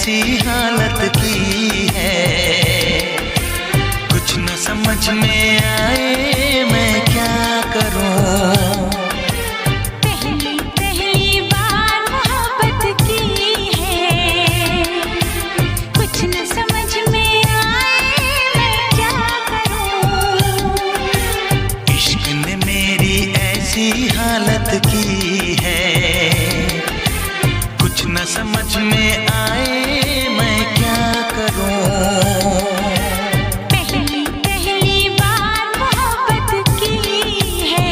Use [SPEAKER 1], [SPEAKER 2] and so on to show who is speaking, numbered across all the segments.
[SPEAKER 1] ऐसी हालत की है, कुछ न समझ में आए मैं क्या करूं।
[SPEAKER 2] पहली पहली बार मोहब्बत की है, कुछ न समझ में आए मैं क्या करूं।
[SPEAKER 1] इश्क ने मेरी ऐसी हालत की है, कुछ न समझ में आए मैं क्या करूं।
[SPEAKER 2] पहली पहली बार मोहब्बत की है,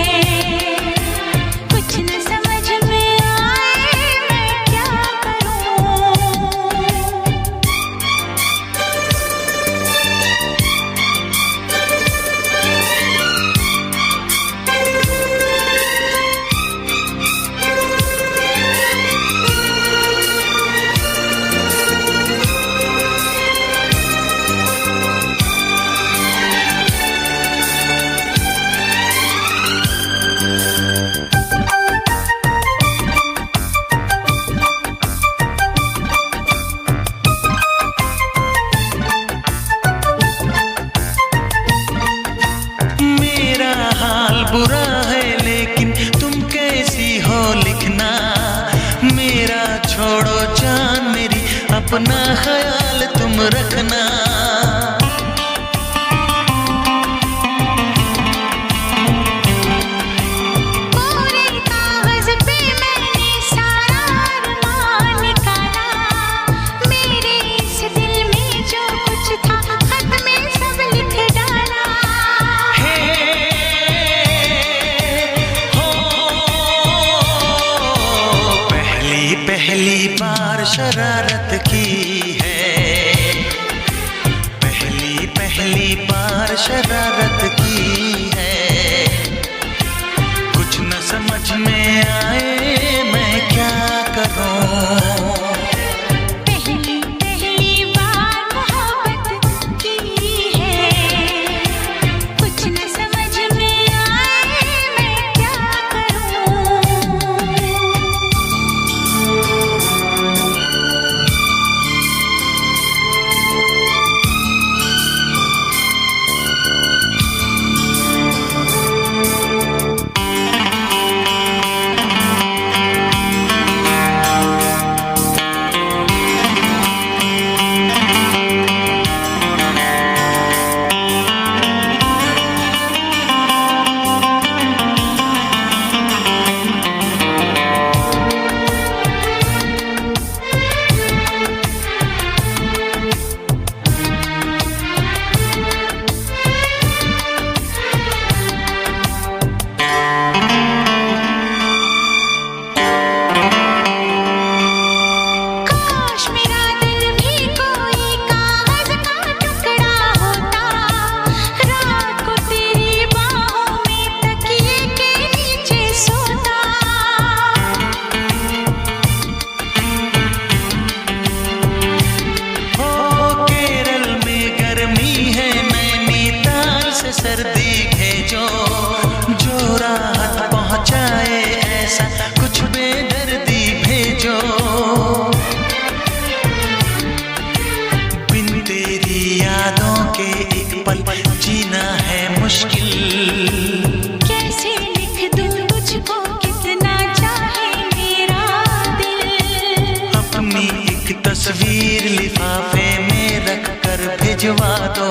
[SPEAKER 2] कुछ न समझ में आए मैं क्या करूं।
[SPEAKER 1] बुरा है लेकिन तुम कैसी हो लिखना, मेरा छोड़ो जान मेरी अपना ख्याल तुम रखना।
[SPEAKER 2] पूरे कागज पे मैंने सारा अरमान निकाला, मेरे इस दिल में जो कुछ था खत में सब लिख डाला।
[SPEAKER 1] पहली बार शरारत की है, पहली बार शरारत की है, कुछ न समझ में आए मैं क्या करूं।
[SPEAKER 2] पहली पहली बार मोहब्बत की है, कुछ न समझ में आए मैं क्या करूं।
[SPEAKER 1] सर्दी भेजो जो राहत पहुंचाए, ऐसा कुछ बेदर्दी भेजो। बिन तेरी यादों के एक पल जीना है मुश्किल।
[SPEAKER 2] कैसे लिख दूं तुझको कितना चाहे मेरा दिल,
[SPEAKER 1] अपनी एक तस्वीर लिफाफे में रख कर भिजवा दो।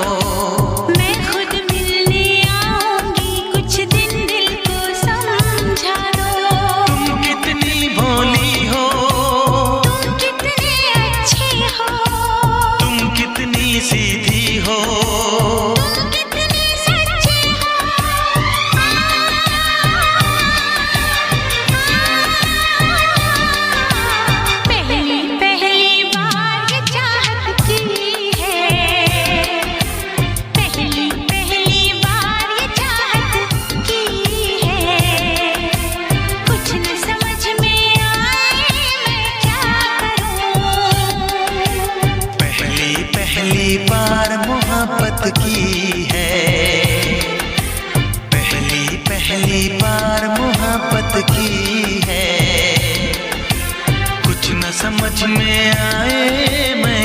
[SPEAKER 1] सीधी हो
[SPEAKER 2] तुम कितने सच्चे हो, पहली पहली बार ये चाहत की है, पहली पहली बार ये चाहत की है, कुछ न समझ में आए मैं क्या करूं।
[SPEAKER 1] पहली बार मोहब्बत की है, पहली बार मोहब्बत की है, कुछ न समझ में आए मैं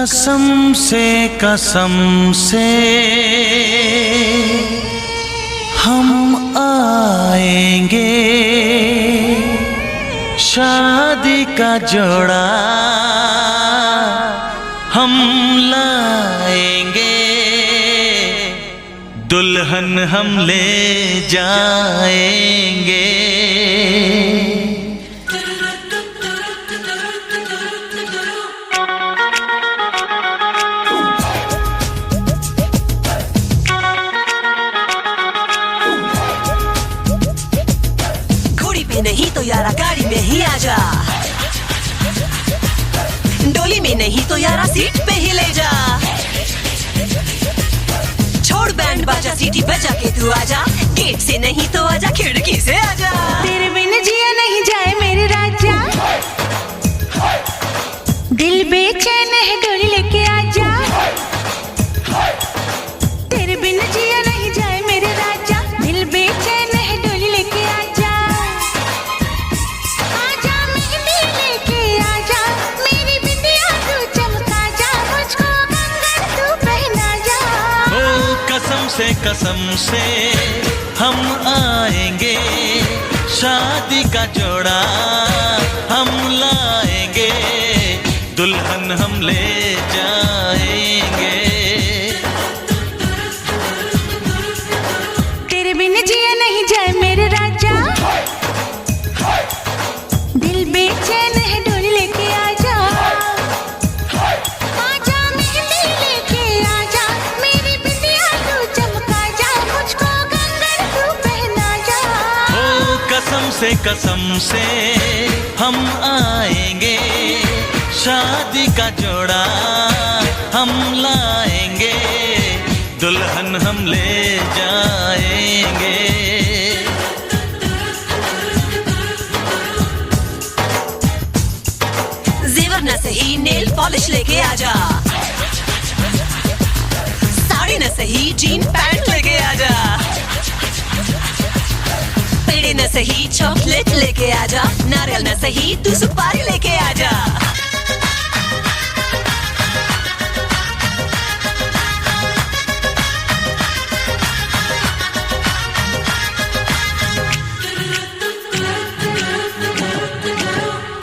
[SPEAKER 1] कसम से हम आएंगे, शादी का जोड़ा हम लाएंगे, दुल्हन हम ले जाएंगे।
[SPEAKER 3] नहीं तो यारा गाड़ी में ही आजा, डोली में नहीं तो यारा सीट पे ही ले जा, छोड़ बैंड बाजा सीटी बजा के तू आजा, गेट से नहीं तो आजा खिड़की से आजा।
[SPEAKER 2] तेरे बिन जिया नहीं जाए मेरे राजा, दिल बेचैन है डोली लेके आजा। तेरे बिन जिया नहीं जाए मेरे राजा, दिल बेचैन है डोली लेके आजा। आजा मेहंदी लेके आजा, मेरी बिंदिया तू चमका जा, मुझको कंगन तू पहना जा।
[SPEAKER 1] ओ कसम से हम आएंगे, शादी का जोड़ा हम लाएंगे, दुल्हन हम ले जाएंगे।
[SPEAKER 2] तेरे बिन जिया नहीं जाए मेरे राजा, दिल बेचैन है डोली लेके आजा। आजा मेहंदी लेके आजा, मेरी बिंदिया तू चमका जा, मुझको कंगन तू पहना जा।
[SPEAKER 1] ओ कसम से हम आएंगे, शादी का जोड़ा हम लाएंगे, दुल्हन हम ले जाएंगे।
[SPEAKER 3] जेवर न सही नेल पॉलिश लेके आजा, साड़ी न सही जीन पैंट लेके आजा, पेड़े न सही चॉकलेट लेके आजा, नारियल न सही तू सुपारी लेके आजा।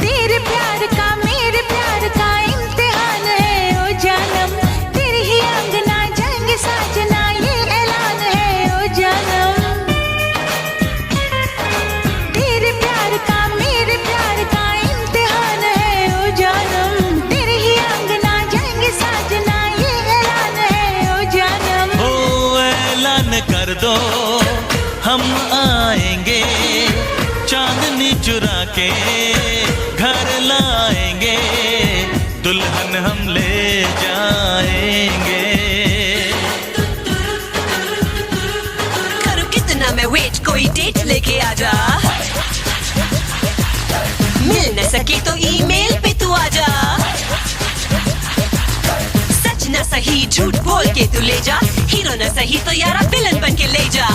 [SPEAKER 2] तेरे प्यार का मेरे प्यार का इम्तिहान है ओ जानम, तेरे ही अंगना जंग साजना ये ऐलान है ओ जानम। तेरे प्यार का मेरे प्यार का इम्तिहान है ओ जानम, तेरे ही अंगना जंग साजना ये ऐलान है ओ जानम।
[SPEAKER 1] ओ ऐलान कर दो हम आएंगे, चांदनी चुरा के घर लाएंगे, दुल्हन हम ले जाएंगे।
[SPEAKER 3] करूँ कितना मैं वेट, कोई डेट लेके आजा, मिल न सके तो ईमेल पे तू आजा, सच न सही झूठ बोल के तू ले जा, हीरो न सही तो यारा विलन बन के ले जा।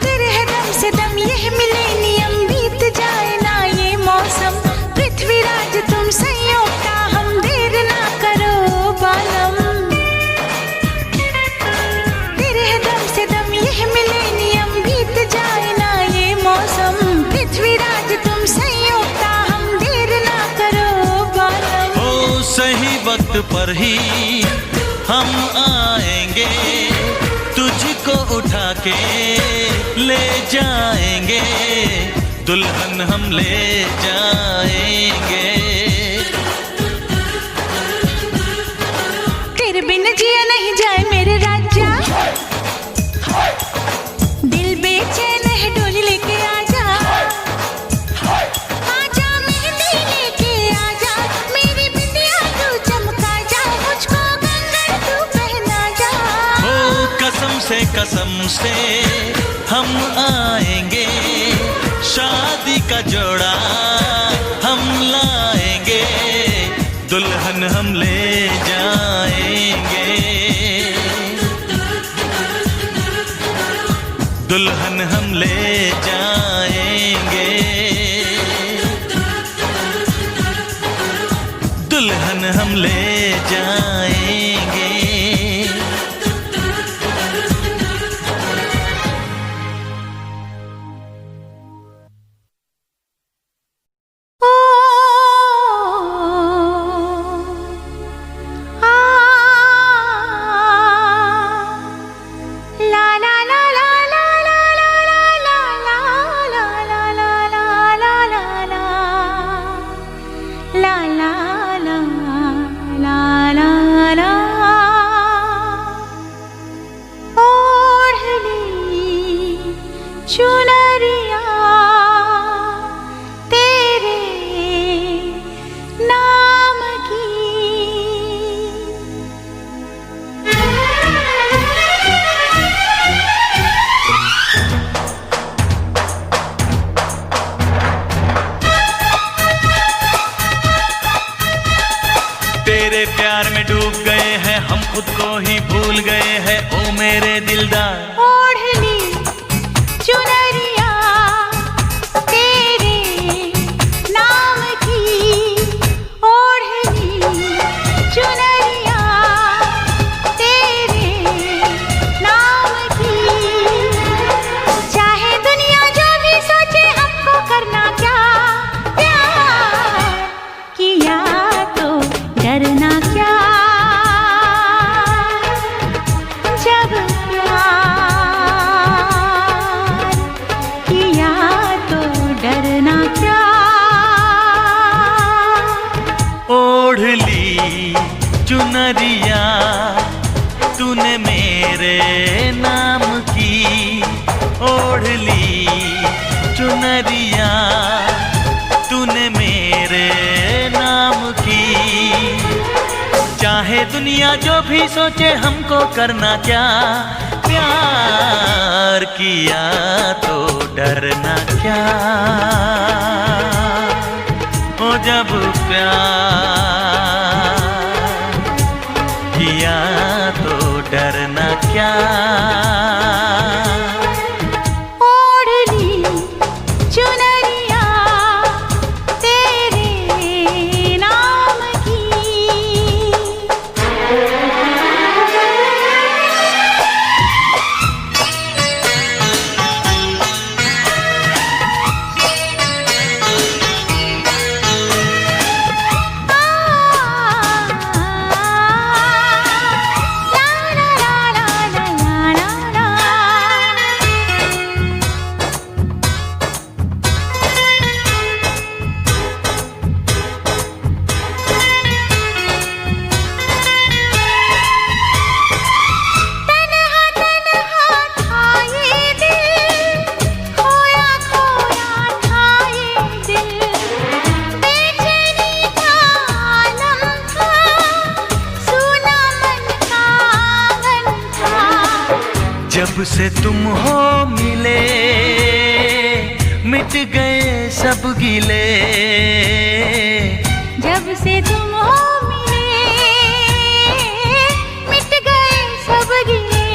[SPEAKER 2] तेरे है दम से दम यह मिलेनियम बीत जाए ना ये मौसम, पृथ्वीराज तुम संयोग का हम देर ना करो बालम। तेरे है दम से दम यह मिलेनियम बीत जाए ना ये मौसम, पृथ्वीराज तुम संयोग का हम देर ना करो बालम।
[SPEAKER 1] ओ सही वक्त पर ही हम आएंगे, तुझको उठा के ले जाएंगे, दुल्हन हम ले जाएंगे।
[SPEAKER 2] तेरे बिन जिया नहीं जाए मेरे राजा, दिल बेचैन है डोली लेके आजा। आजा मेहंदी लेके आजा, मेरी बिंदिया तू चमका जा, मुझको कंगन तू पहना जा।
[SPEAKER 1] ओ कसम से हम आएंगे, शादी का जोड़ा हम लाएंगे, दुल्हन हम ले जाएंगे। दुल्हन हम ले जाएंगे, दुल्हन हम ले जाएंगे। तेरे प्यार में डूब गए हैं हम, खुद को ही भूल गए हैं ओ मेरे दिलदार।
[SPEAKER 2] ओढ़ ली चुनरिया तेरे नाम की, ओढ़ ली चुनरिया तेरे नाम की। चाहे दुनिया जो भी सोचे हमको करना क्या, प्यार किया तो डरना क्या, जब प्यार किया तो डरना क्या।
[SPEAKER 1] ओढ़ ली चुनरिया तूने मेरे नाम की, ओढ़ ली चुनरिया तूने मेरे नाम की। चाहे दुनिया जो भी सोचे हमको करना क्या, प्यार किया तो डरना क्या, ओ जब प्यार किया तो डरना क्या।
[SPEAKER 2] ओढ़ ली चुनरिया तेरे नाम की।
[SPEAKER 1] जब से तुम हो मिले मिट गए सब गिले,
[SPEAKER 2] जब से तुम हो मिले मिट गए सब गिले।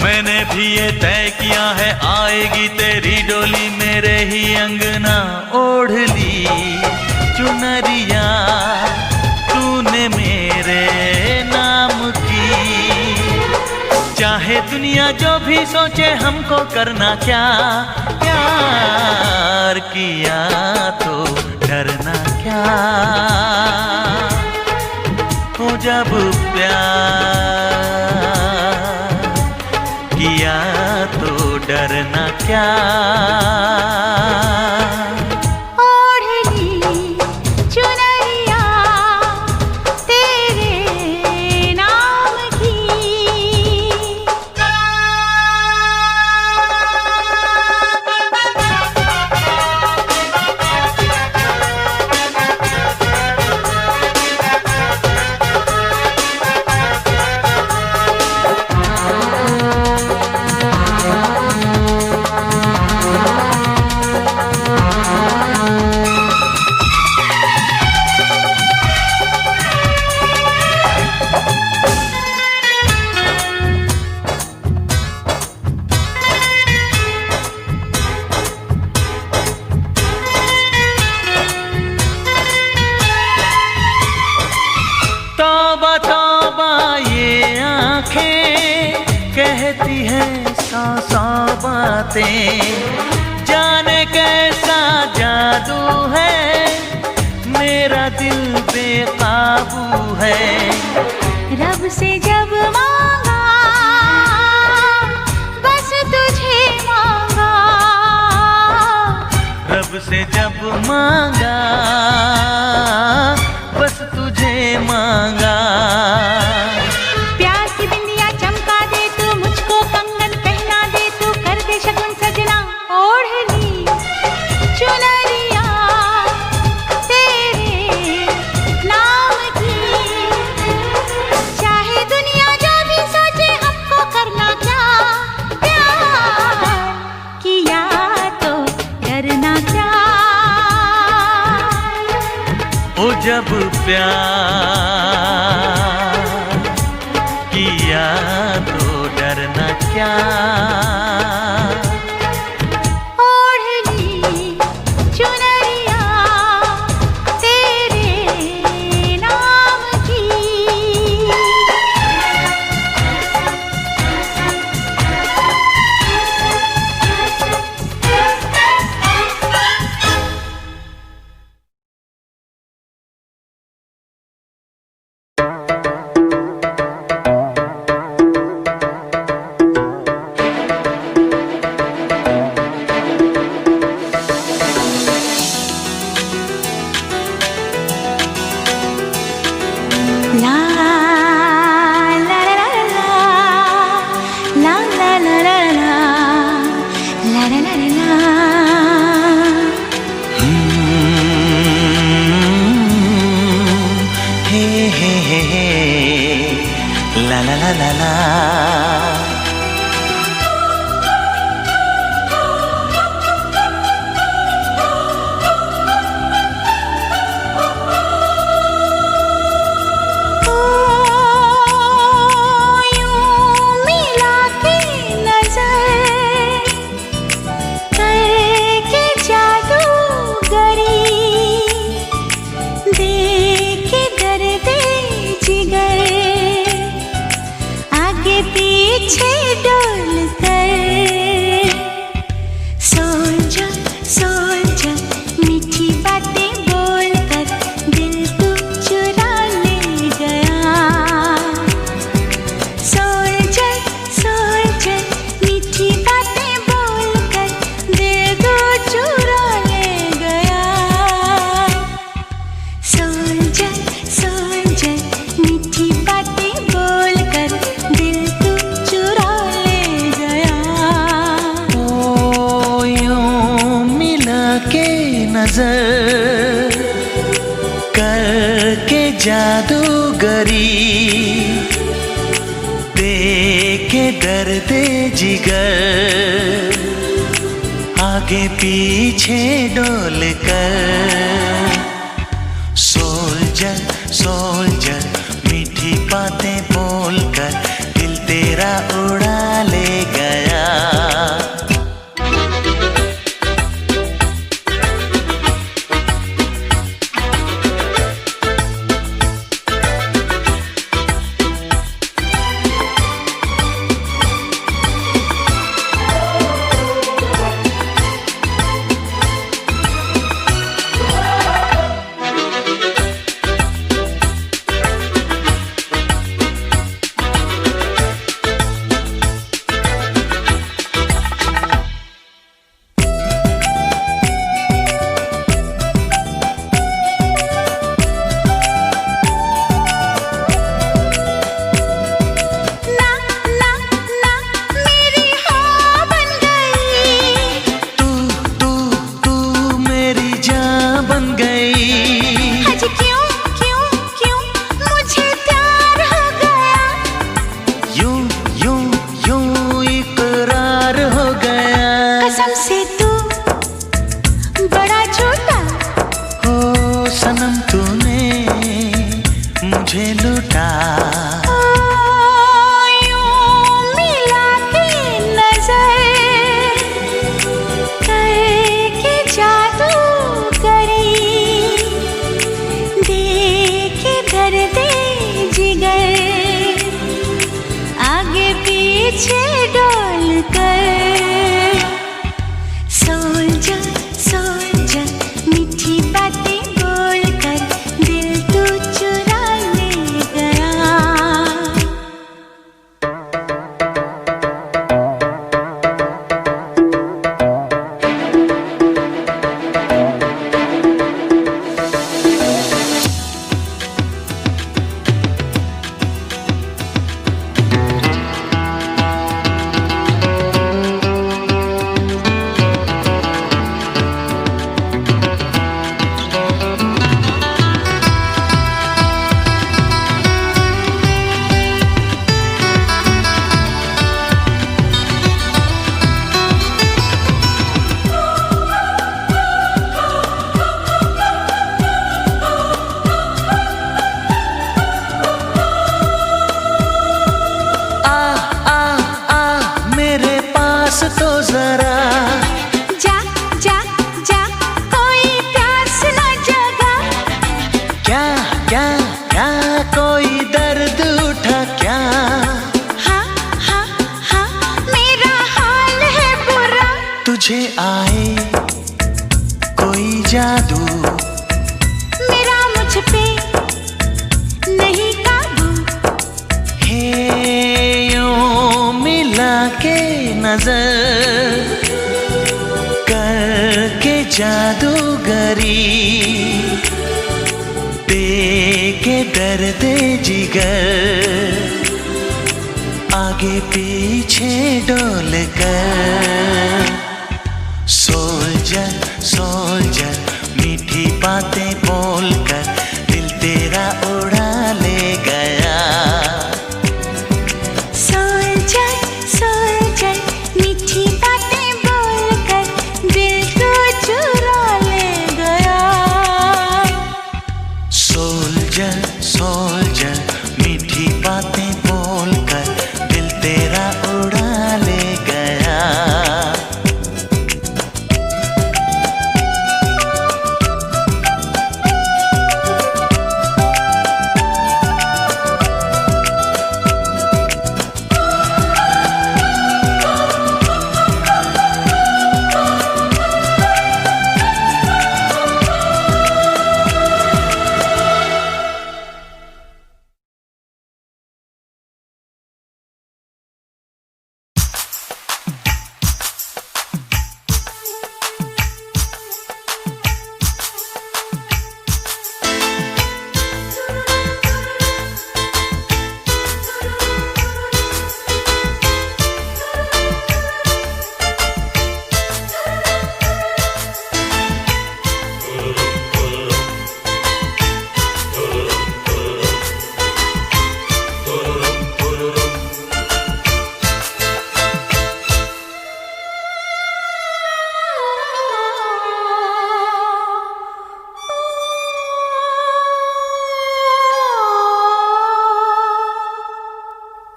[SPEAKER 1] मैंने भी ये तय किया है आएगी तेरी डोली मेरे ही अंगना। ओढ़ ली चुनरिया तूने मेरे नाम की। चाहे दुनिया जो भी सोचे हमको करना क्या, प्यार किया तो डरना क्या, हो जब प्यार किया तो डरना क्या।
[SPEAKER 2] ओढ़ ली चुनरिया तेरे नाम की।
[SPEAKER 1] बातें, जाने कैसा जादू है, मेरा दिल बेकाबू है।
[SPEAKER 2] रब से जब मांगा बस तुझे मांगा,
[SPEAKER 1] रब से जब मांगा बस तुझे मांगा।
[SPEAKER 2] प्यार की बिंदिया चमका दे तू, मुझको कंगन पहना दे तू, कर दे शगुन सजना ओढ़नी चुनरिया तेरे नाम की। चाहे दुनिया जो भी सोचे हमको करना क्या, प्यार किया तो डरना क्या।
[SPEAKER 1] ओ जब प्यार किया तो डरना क्या।
[SPEAKER 2] ओढ़नी चुनरिया तेरे नाम की। ला ला ला ला ला ला ला ला ला ला ला ला ला।
[SPEAKER 1] हे ला ला ला ला ला।
[SPEAKER 2] पीछे डोल कर सोच सोच मीठी बातें बोल कर दिल तू चुरा ले गया। सोच सोच मीठी बातें बोल कर दिल तू चुरा ले गया। सोच सोच मीठी बातें बोल कर दिल तू चुरा ले गया।
[SPEAKER 1] ओ यूं मिला के नजर करके जादूगरी, देके दर्द जिगर आगे पीछे डोल कर। सोल्जर सोल्जर मीठी बातें बोल कर दिल तेरा उड़ा ले गया।
[SPEAKER 2] पीछे डोल कर
[SPEAKER 1] तुझे आए कोई जादू,
[SPEAKER 2] मेरा मुझ पे नहीं काबू।
[SPEAKER 1] हे यूं मिला के नजर करके जादूगरी, दे के दर्द जिगर आगे पीछे डोल कर। सोल्जर सोल्जर मीठी बातें बोलकर दिल तेरा उड़ा ले गया।
[SPEAKER 2] सोल्जर सोल्जर मीठी बातें बोलकर दिल को चुरा ले गया।
[SPEAKER 1] सोल्जर सोल्जर मीठी बातें बोलकर दिल तेरा उड़ा ले गया।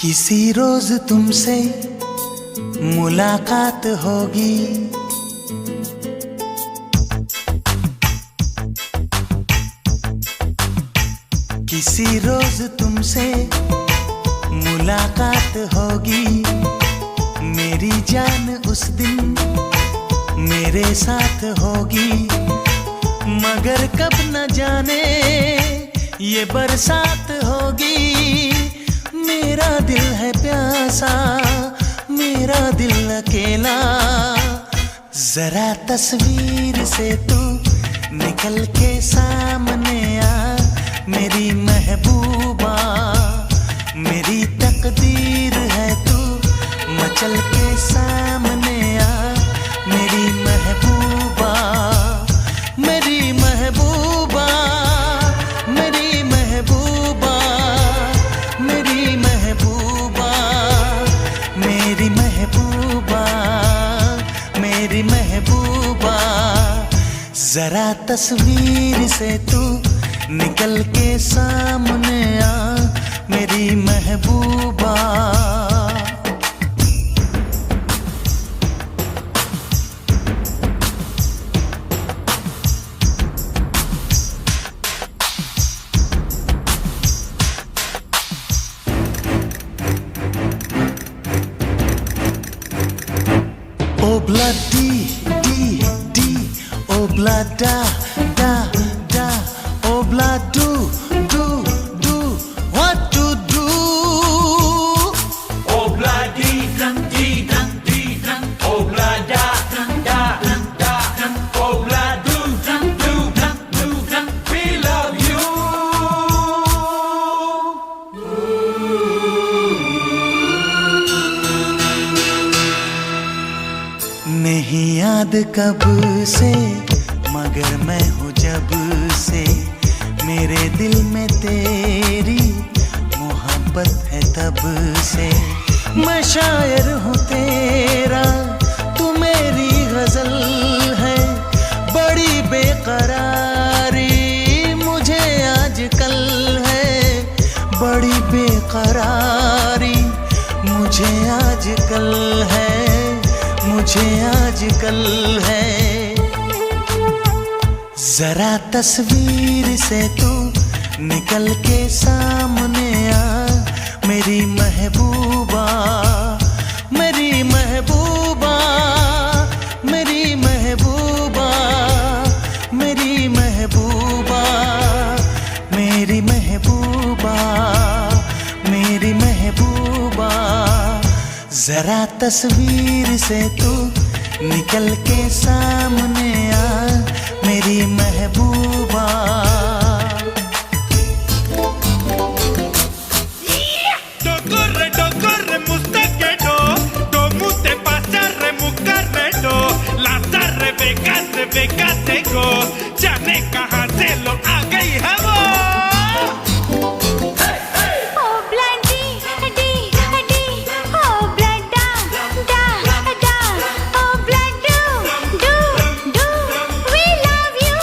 [SPEAKER 1] किसी रोज तुमसे मुलाकात होगी, किसी रोज तुमसे मुलाकात होगी। मेरी जान उस दिन मेरे साथ होगी, मगर कब न जाने ये बरसात होगी। मेरा दिल है प्यासा, मेरा दिल अकेला, जरा तस्वीर से तू निकल के सामने आ। मेरी महबूबा मेरी तकदीर है तू मचल के सामने आ। मेरी महबूबा मेरी महबूबा मेरी महबूबा मेरी महबूबा मेरी महबूबा मेरी महबूबा, जरा तस्वीर से तू निकल के सामने आ। मेरी महबूबा Obla di di di, obla da da da, obla do do do, what to do?
[SPEAKER 4] Obla di dum di dum, obla da da da, obla do dum, we love you.
[SPEAKER 1] नहीं याद कब से मगर मैं हूँ जब से, मेरे दिल में तेरी मोहब्बत है तब से। मैं शायर हूँ तेरा, तू मेरी गजल है। बड़ी बेकरारी मुझे आजकल है, बड़ी बेकरारी मुझे आजकल है, मुझे आजकल है। जरा तस्वीर से तू निकल के सामने आ। मेरी महबूबा मेरी महबूबा जरा तस्वीर से तू निकल के सामने आ मेरी महबूबा।
[SPEAKER 4] Corre, mustaquero, como te pasa, remucarrero, la Rebeca, Rebeca tengo, जाने कहाँ से लो आ गई है वो।
[SPEAKER 2] ओ ब्लडी डी डी, ओ ब्लडा डा डा, ओ blood do do, we love you.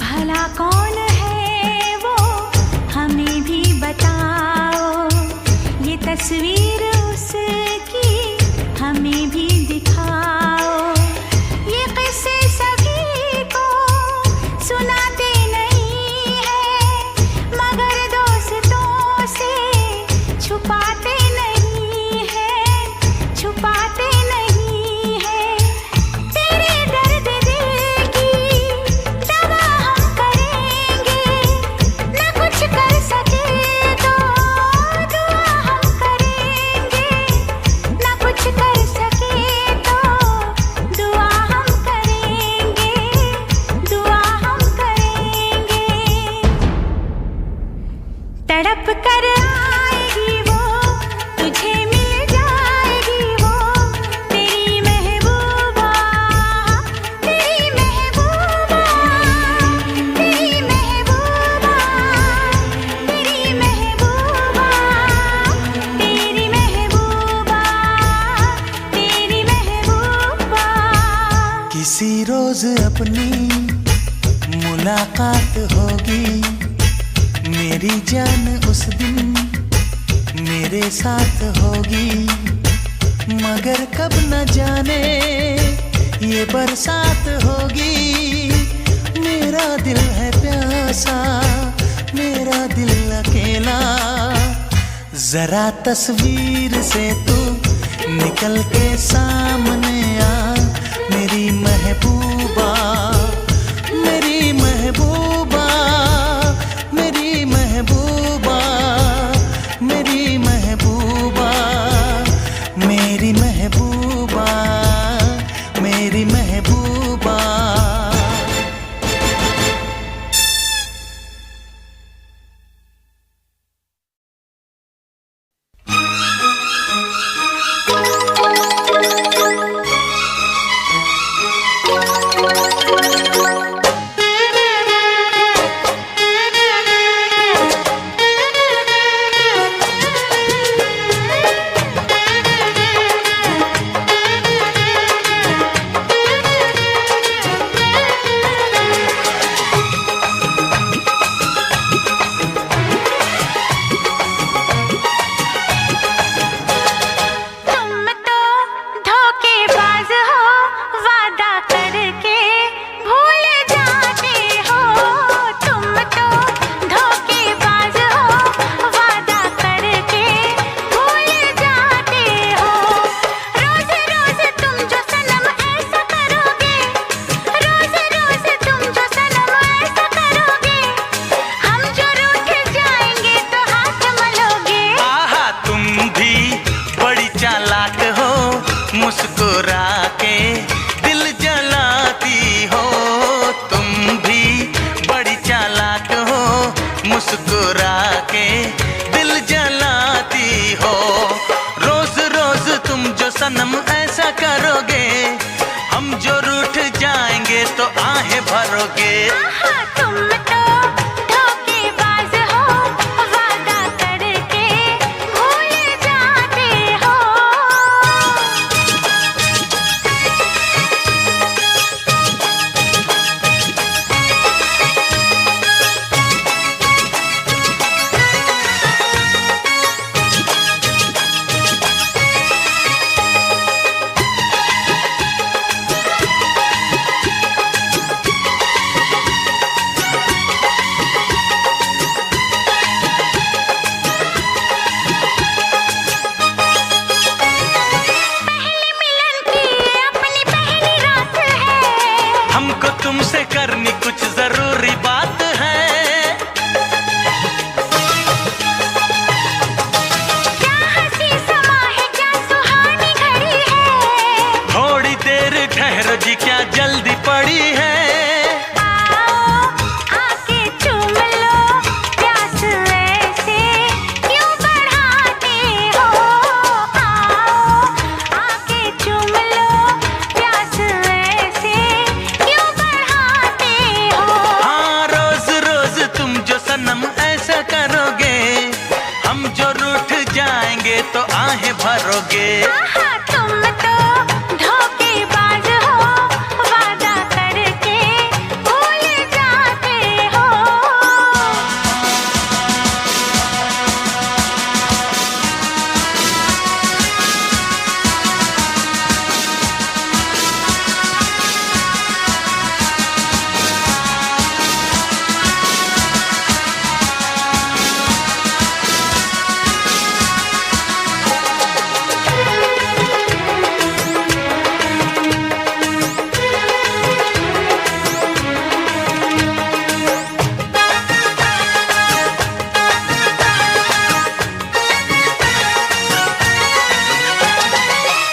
[SPEAKER 2] भला कौन है वो हमें भी बताओ, ये तस्वीर उसकी हमें भी दिखाओ। ये किस्से सभी को सुनाते नहीं है, मगर दोस्तों से छुपाते नहीं है, छुपाते नहीं है। तेरे दर्द दिल की दवा हम करेंगे, न कुछ कर सके तो दुआ हम करेंगे, न कुछ कर सके तो दुआ हम करेंगे, दुआ हम करेंगे। तड़प कर आएगी वो, तुझे मिल जाएगी वो, तेरी महबूबा, तेरी महबूबा, तेरी महबूबा, तेरी महबूबा, तेरी महबूबा, तेरी महबूबा।
[SPEAKER 1] किसी रोज अपनी मुलाकात होगी, मेरी जान उस दिन मेरे साथ होगी। मगर कब न जाने ये बरसात होगी। मेरा दिल है प्यासा, मेरा दिल अकेला। जरा तस्वीर से तू निकल के सामने आ मेरी महबूबा, मेरी महबूबा, मेरी महबूबा, मेरी महबूबा, मेरी महबूबा, मेरी महबूबा। मुस्कुरा के दिल जलाती हो, तुम भी बड़ी चालाक हो। मुस्कुरा के दिल जलाती हो। रोज रोज तुम जो सनम ऐसा करोगे, हम जो रूठ जाएंगे तो आहें भरोगे।
[SPEAKER 2] तुम तो धोखेबाज हो, वादा करके भूल जाते हो।
[SPEAKER 1] हमको तुमसे करनी कुछ जरूरी बात है।
[SPEAKER 2] क्या हंसी समा है, क्या सुहानी घड़ी है।
[SPEAKER 1] थोड़ी देर ठहरो जी, क्या जल्दी पड़ी है।
[SPEAKER 2] आके चूम लो, प्यास ऐसे क्यों बढ़ाते हो। आके चूम लो, प्यास ऐसे क्यों बढ़ाते हो।
[SPEAKER 1] हाँ, रोज रोज तुम जो सनम ऐसा करोगे, हम जो रूठ जाएंगे तो आहें भरोगे।
[SPEAKER 2] तुम तो धोखेबाज हो, वादा करके भूल जाते हो।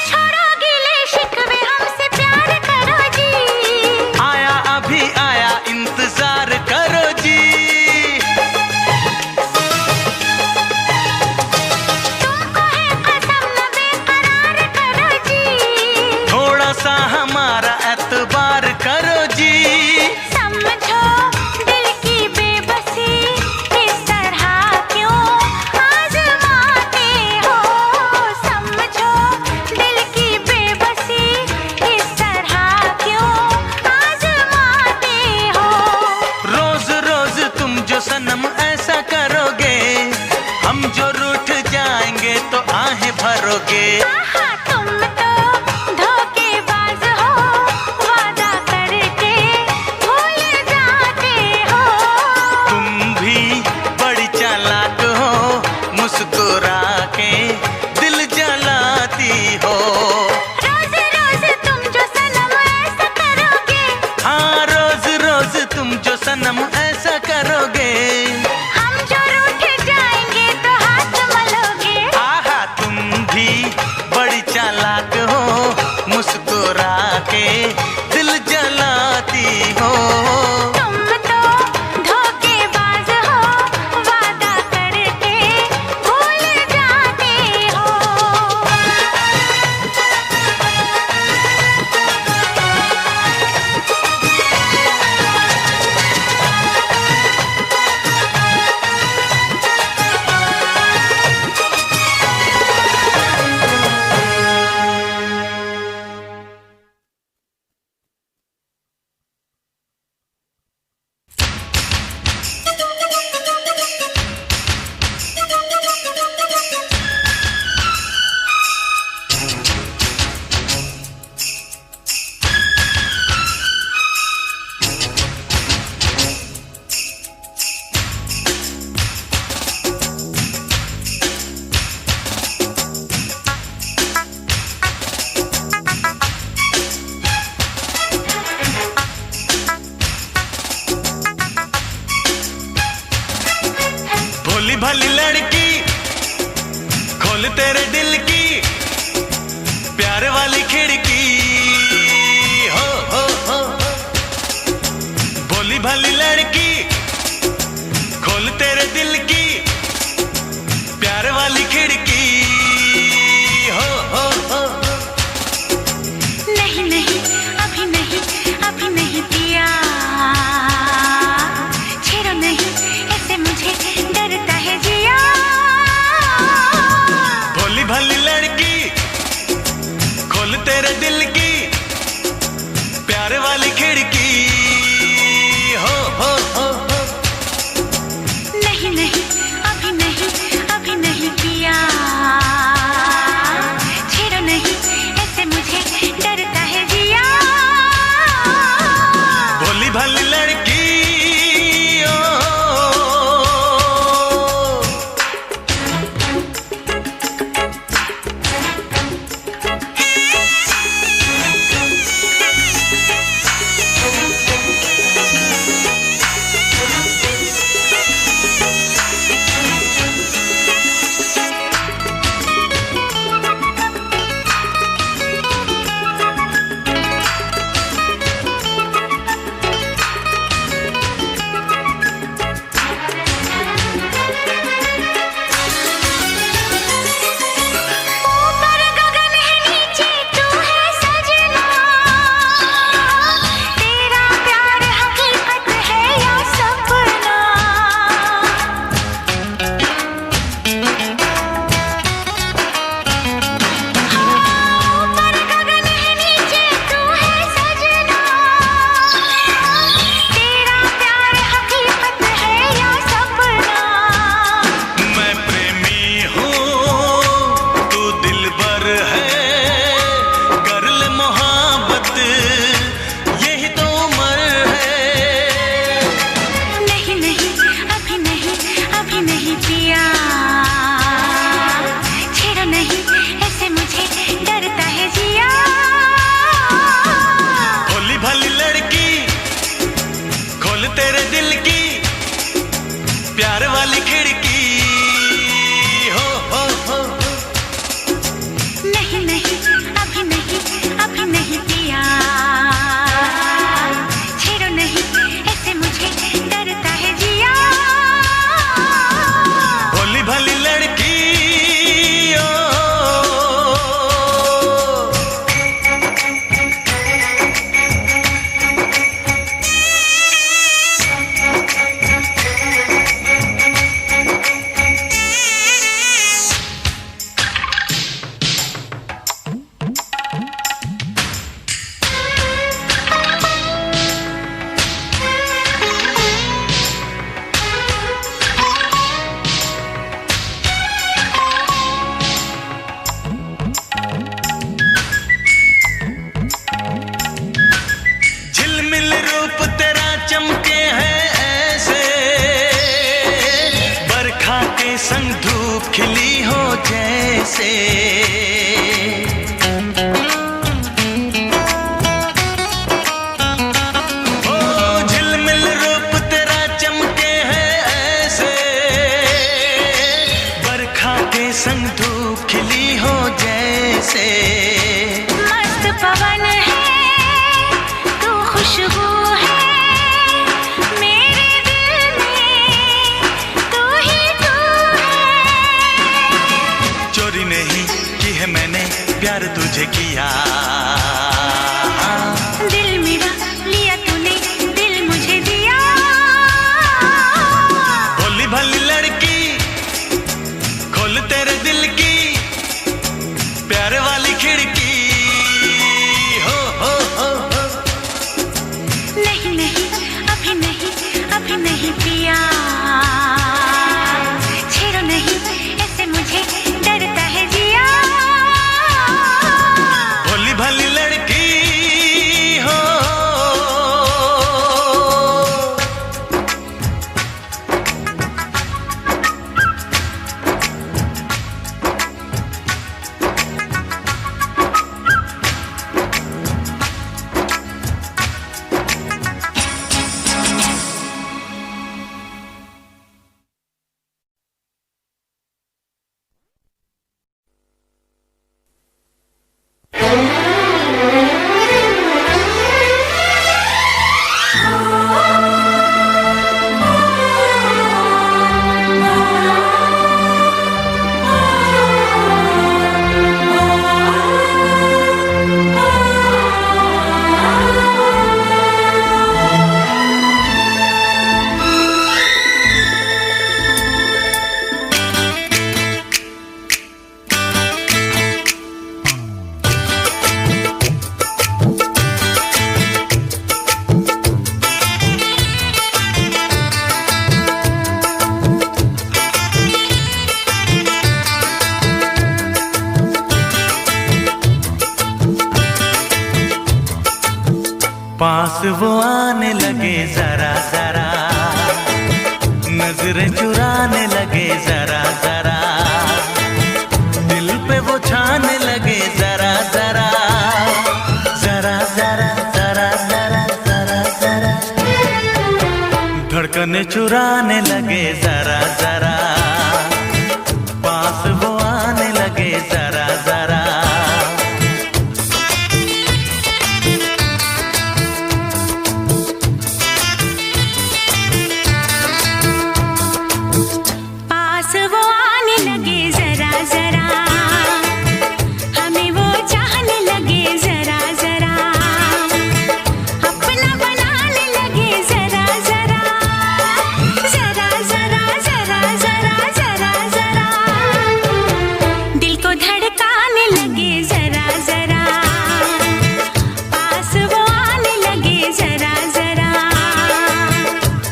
[SPEAKER 2] छोड़ो गिले शिकवे, हमसे प्यार करो जी।
[SPEAKER 1] आया अभी आया, इंतजार करो जी।
[SPEAKER 2] तुमको है कसम, न बेकरार करो जी।
[SPEAKER 1] थोड़ा सा हमारा एतबार करो जी।
[SPEAKER 2] समझो दिल की बेबसी, इस तरह क्यों आजमाते हो। समझो दिल की बेबसी, इस तरह क्यों आजमाते हो।
[SPEAKER 1] रोज रोज तुम जो सनम ऐसा करोगे, हम जो रूठ जाएंगे तो आहें भरोगे।
[SPEAKER 2] तुम तो धोखेबाज हो, वादा करके भूल जाते हो।
[SPEAKER 1] तुम भी बड़ी चालाक हो, मुस्कुरा के दिल जलाती हो।
[SPEAKER 2] रोज रोज तुम जो सनम ऐसा करोगे,
[SPEAKER 1] हाँ, रोज रोज तुम जो सनम ऐसा करोगे,
[SPEAKER 2] हम जो रूठ जाएंगे तो हाथ मलोगे।
[SPEAKER 1] आहा तुम भी बड़ी चालाक हो, मुस्कुरा के दिल जलाती हो।
[SPEAKER 2] तुम तो धोखेबाज हो, वादा करके भूल जाते हो।
[SPEAKER 1] भोली भाली लड़की, खोल तेरे दिल की प्यार वाली खिड़की। हो भोली भाली लड़की, खोल तेरे दिल की प्यार वाली खिड़की। हो
[SPEAKER 2] नहीं नहीं, अभी नहीं, अभी नहीं पिया। छेड़ो नहीं, ऐसे मुझे डरता है जिया।
[SPEAKER 1] भोली भाली लड़की, खोल तेरे दिल की प्यार वाली खिड़की। हो
[SPEAKER 2] नहीं नहीं,
[SPEAKER 1] तेरे दिल की प्यार वाली खिड़की हो
[SPEAKER 2] नहीं नहीं अभी नहीं पिया, छेड़ो नहीं ऐसे मुझे डरता है जिया।
[SPEAKER 1] भोली भाली लड़की ओ झिलमिल रूप तेरा चमके है ऐसे, बरखा के संग धूप खिली हो जैसे। ओ झिलमिल रूप तेरा चमके है ऐसे, बरखा के संग धूप खिली हो जैसे।
[SPEAKER 2] मस्त पवन है तू, खुशबू है मेरे दिल में, तू ही तू है।
[SPEAKER 1] चोरी नहीं की है मैंने प्यार तुझे किया,
[SPEAKER 2] दिल मेरा लिया तूने, दिल मुझे दिया।
[SPEAKER 1] भोली भाली लड़की खोल तेरे दिल की प्यार वाली खिड़की हो
[SPEAKER 2] नहीं नहीं अभी नहीं पिया, छेड़ो नहीं ऐसे मुझे डरता है जिया।
[SPEAKER 1] भोली भाली लड़की हो। पास वो आने लगे जरा जरा, नजरें चुराने लगे जरा जरा, दिल पे वो छाने लगे जरा जरा, जरा जरा जरा जरा जरा जरा, धड़कने चुराने लगे जरा जरा, पास वो आने लगे जरा जरा।
[SPEAKER 2] पास वो आने लगे जरा जरा, हमें वो चाहने लगे जरा जरा, अपना बनाने लगे जरा जरा, जरा जरा जरा जरा जरा जरा, दिल को धड़काने लगे जरा जरा, पास वो आने लगे जरा जरा,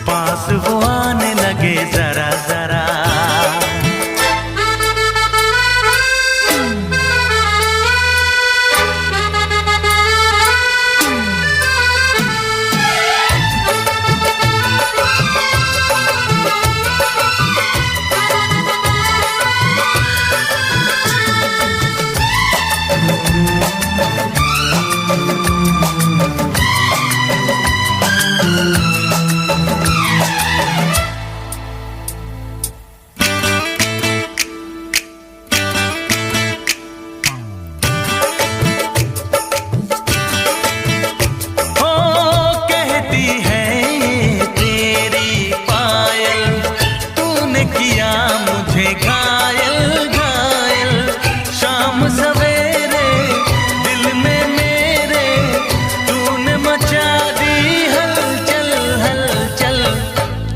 [SPEAKER 1] पास वो आने लगे जरा जरा। देती है ये तेरी पायल, तूने किया मुझे घायल घायल। शाम सवेरे दिल में मेरे तूने मचा दी हलचल हलचल।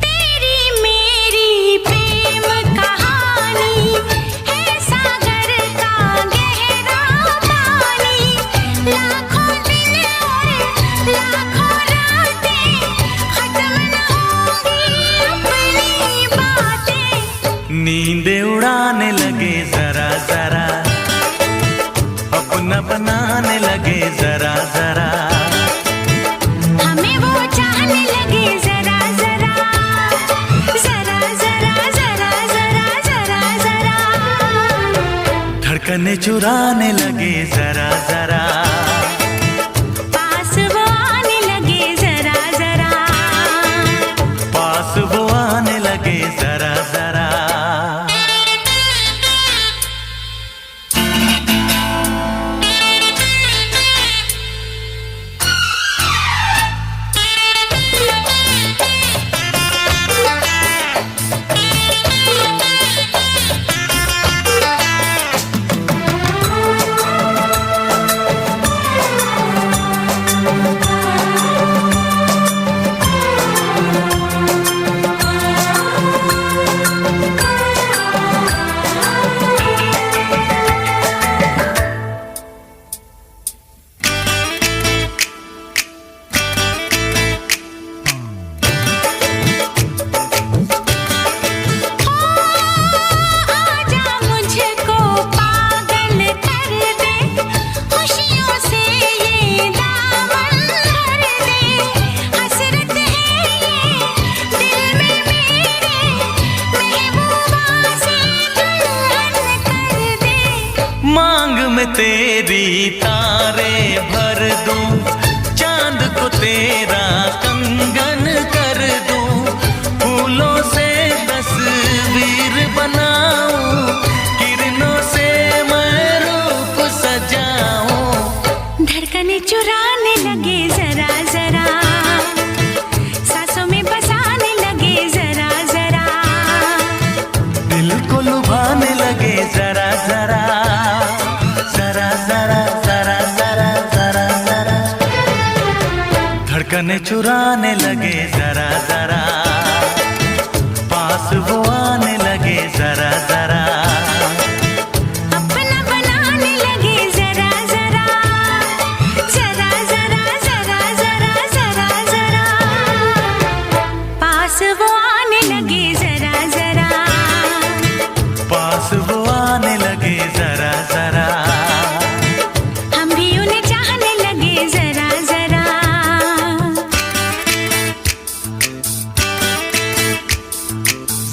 [SPEAKER 2] तेरी मेरी प्रेम कहानी है सागर का गहरा पानी। लाखों दिन और लाखों रातें खत्म न होंगी अपनी बातें।
[SPEAKER 1] नींदे उड़ाने लगे जरा जरा, अपना बनाने लगे जरा जरा।
[SPEAKER 2] हमें वो चाहने लगे जरा जरा, जरा जरा जरा जरा जरा जरा।
[SPEAKER 1] धड़कने चुराने लगे जरा जरा,
[SPEAKER 2] पास वो आने लगे जरा जरा।
[SPEAKER 1] पास वो आने लगे जरा जरा।
[SPEAKER 2] आजा मुझको पागल कर दे, खुशियों से ये दामन भर दे। हसरत है ये दिल में मेरे, महबूबा से दुल्हन कर दे।
[SPEAKER 1] मांग में तेरी तारे भर दूं, चांद को तेरा कंगन कर दूं। फूलों से तस्वीर बनाऊं, किरणों से मैं रूप सजाऊं।
[SPEAKER 2] धड़कने चुराने लगे जरा जरा, सांसों में बसाने लगे जरा जरा।
[SPEAKER 1] दिल को लुभाने लगे जरा जरा, जरा जरा जरा जरा जरा जरा। धड़कने चुराने लगे जरा जरा, पास वो आने लगे जरा जरा।
[SPEAKER 2] अपना बनाने लगे जरा जरा, जरा जरा जरा जरा जरा जरा। पास वो आने लगे जरा जरा,
[SPEAKER 1] पास वो आने लगे जरा जरा।
[SPEAKER 2] हम भी उन्हें चाहने लगे जरा जरा।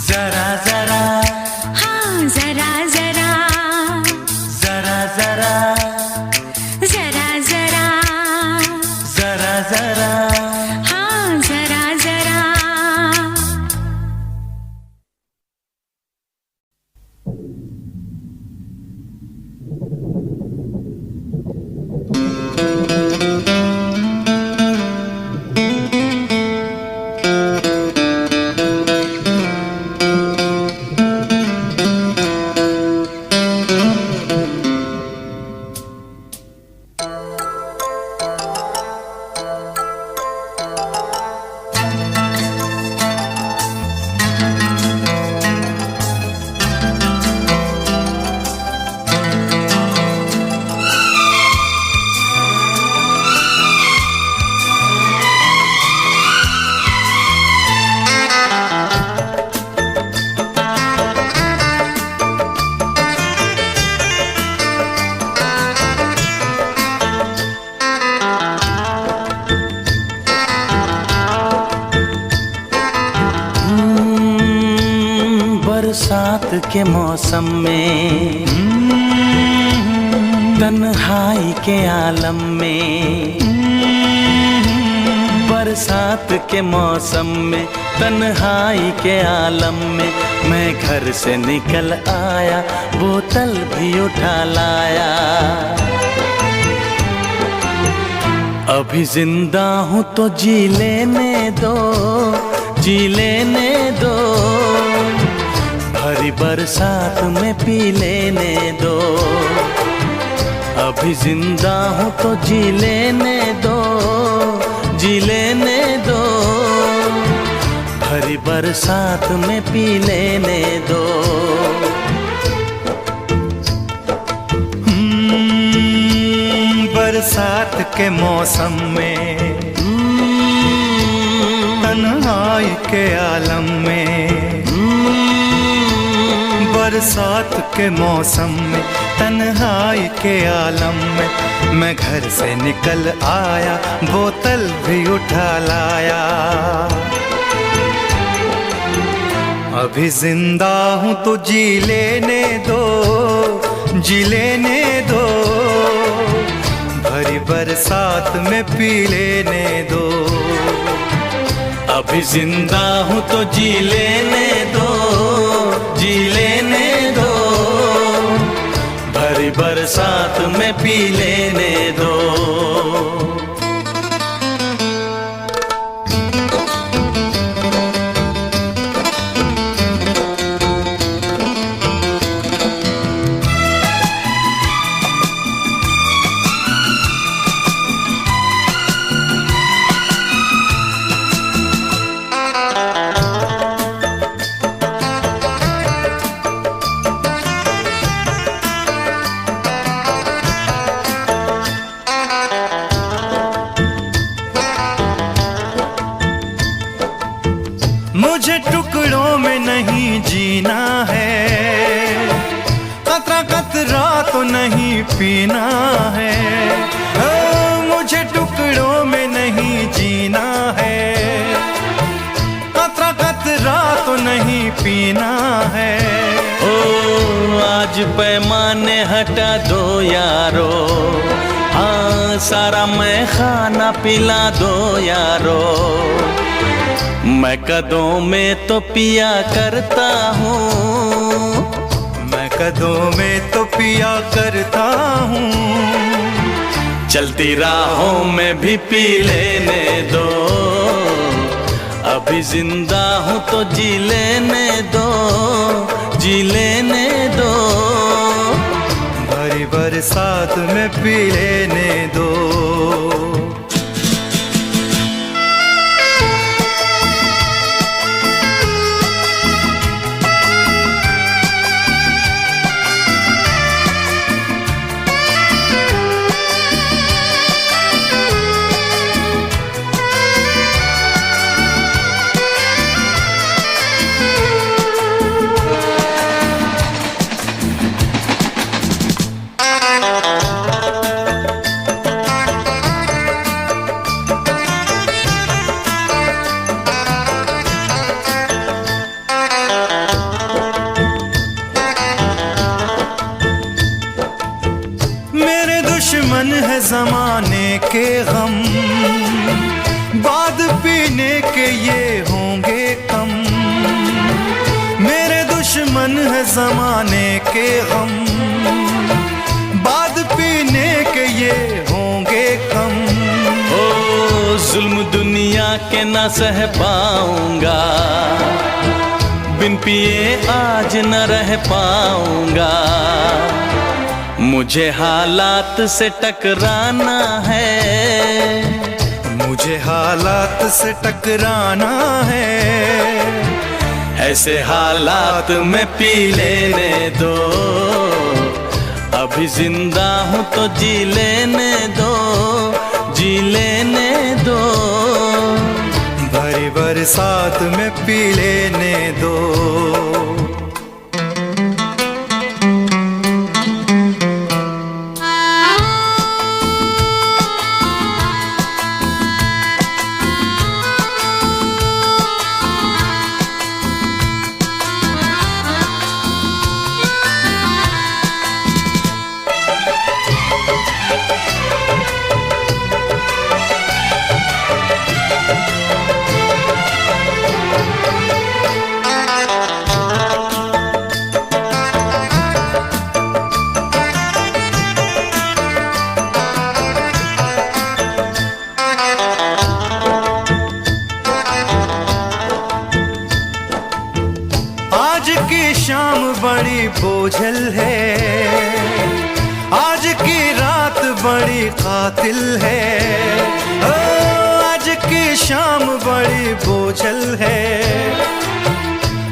[SPEAKER 1] जरा जरा
[SPEAKER 2] हाँ जरा जरा,
[SPEAKER 1] जरा जरा
[SPEAKER 2] जरा जरा,
[SPEAKER 1] जरा जरा।
[SPEAKER 2] हाँ जरा जरा।
[SPEAKER 1] बरसात के मौसम में, तन्हाई के आलम में। बरसात के मौसम में, तन्हाई के आलम में, मैं घर से निकल आया, बोतल भी उठा लाया। अभी जिंदा हूँ तो जी लेने दो, जी लेने दो, भरी बरसात में पी लेने दो। अभी जिंदा हूँ तो जी लेने दो, जी लेने दो, भरी बरसात में पी लेने दो।
[SPEAKER 5] बरसात के मौसम में, तन्हाई के आलम में, बरसात के मौसम में, तन्हाई के आलम में, मैं घर से निकल आया, बोतल भी उठा लाया। अभी जिंदा हूँ तो जी लेने दो, जी लेने दो, भरी बरसात में पी लेने दो।
[SPEAKER 1] अभी जिंदा हूँ तो जी लेने दो, जी लेने दो, भरी बरसात में पी लेने दो।
[SPEAKER 5] मुझे टुकड़ों में नहीं जीना है, कतरा कतरा तो नहीं पीना है। मुझे टुकड़ों में नहीं जीना है, कतरा कतरा तो नहीं पीना है।
[SPEAKER 1] ओ आज पैमाने हटा दो यारो, हाँ सारा मैं खाना पिला दो यारो। मैं कदों में तो पिया करता हूँ,
[SPEAKER 5] मैं कदों में तो पिया करता हूँ।
[SPEAKER 1] चलती राहों में भी पी लेने दो। अभी जिंदा हूँ तो जी लेने दो, जी लेने दो,
[SPEAKER 5] भरी बरसात में पी लेने दो। दुश्मन है जमाने के गम, बाद पीने के ये होंगे कम। मेरे दुश्मन है जमाने के गम, बाद पीने के ये होंगे कम।
[SPEAKER 1] ओ जुल्म दुनिया के न सह पाऊंगा, बिन पिए आज न रह पाऊंगा। मुझे हालात से टकराना है,
[SPEAKER 5] मुझे हालात से टकराना है।
[SPEAKER 1] ऐसे हालात में पी लेने दो। अभी जिंदा हूँ तो जी लेने दो, जी लेने दो,
[SPEAKER 5] भरी बरसात में पी लेने दो। बड़ी बोझल है, आज की रात बड़ी कातिल है। ओ आज की शाम बड़ी बोझल है,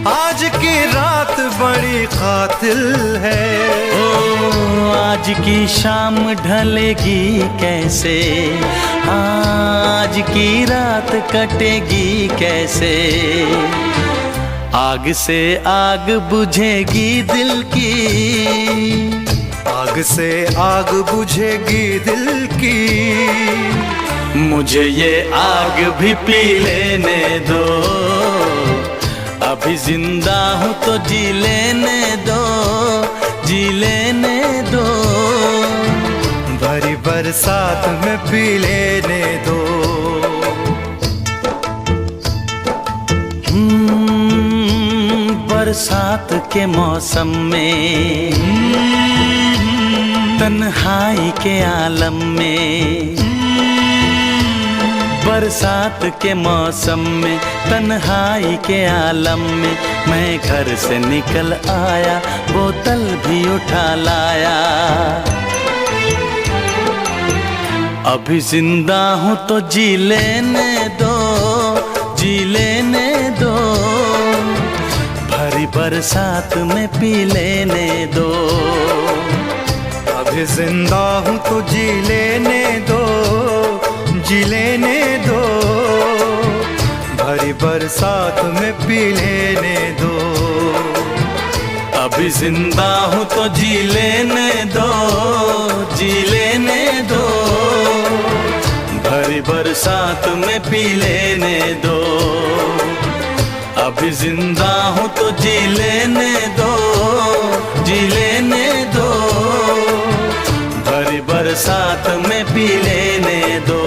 [SPEAKER 5] आज की रात बड़ी कातिल है।
[SPEAKER 1] ओ आज की शाम ढलेगी कैसे, आज की रात कटेगी कैसे। आग से आग बुझेगी दिल की,
[SPEAKER 5] आग से आग बुझेगी दिल की।
[SPEAKER 1] मुझे ये आग भी पी लेने दो, अभी जिंदा हूँ तो जी लेने दो, जी लेने दो।
[SPEAKER 5] भरी बरसात में पी लेने दो।
[SPEAKER 1] बरसात के मौसम में, तन्हाई के आलम में। बरसात के मौसम में, तन्हाई के आलम में, मैं घर से निकल आया, बोतल भी उठा लाया। अभी जिंदा हूँ तो जी लेने दो, जी लेने दो। भरी बरसात में पी लेने दो।
[SPEAKER 5] अभी जिंदा हूँ तो जी लेने दो, जी लेने दो। भरी बरसात में पी लेने दो।
[SPEAKER 1] अभी जिंदा हूँ तो जी लेने दो, जी लेने दो। भरी बरसात में पी लेने दो। अभी जिंदा हूँ तो जी लेने दो, जी लेने दो। भरी बरसात में पी लेने दो।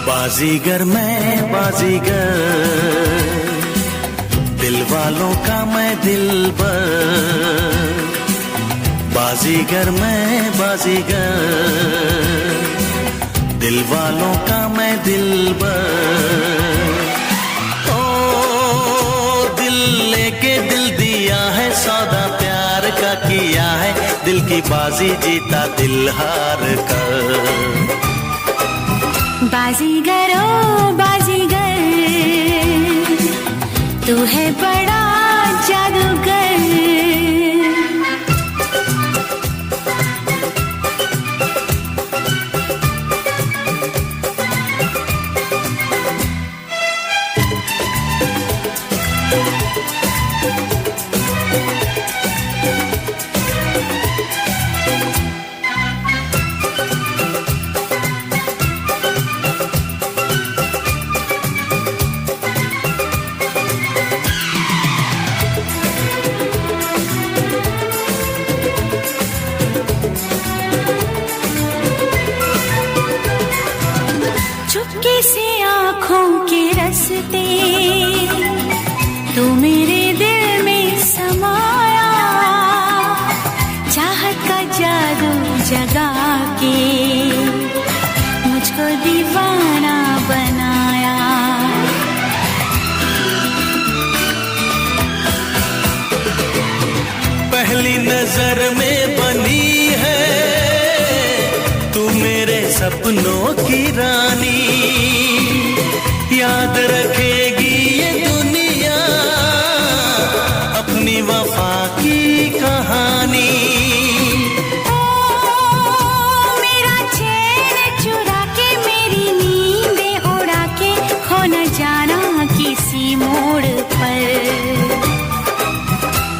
[SPEAKER 1] बाजीगर मैं बाजीगर, दिल वालों का मैं दिलबर। बाजीगर मैं बाजीगर, दिल वालों का मैं दिलबर। ओ दिल लेके दिल दिया है, सौदा प्यार का किया है, दिल की बाजी जीता दिल हार कर।
[SPEAKER 2] बाजीगर ओ बाजीगर, तू है बड़ा जादूगर। चुपके से आँखों के रस्ते तू मेरे दिल में समाया, चाहत का जादू जगा के मुझको दीवाना बनाया।
[SPEAKER 1] पहली नजर में बनी है तू मेरे सपनों की रानी, याद रखेगी ये दुनिया अपनी वफा की कहानी।
[SPEAKER 2] मेरा चैन चुरा के मेरी नींदें उड़ा के खो न जाना किसी मोड़ पर।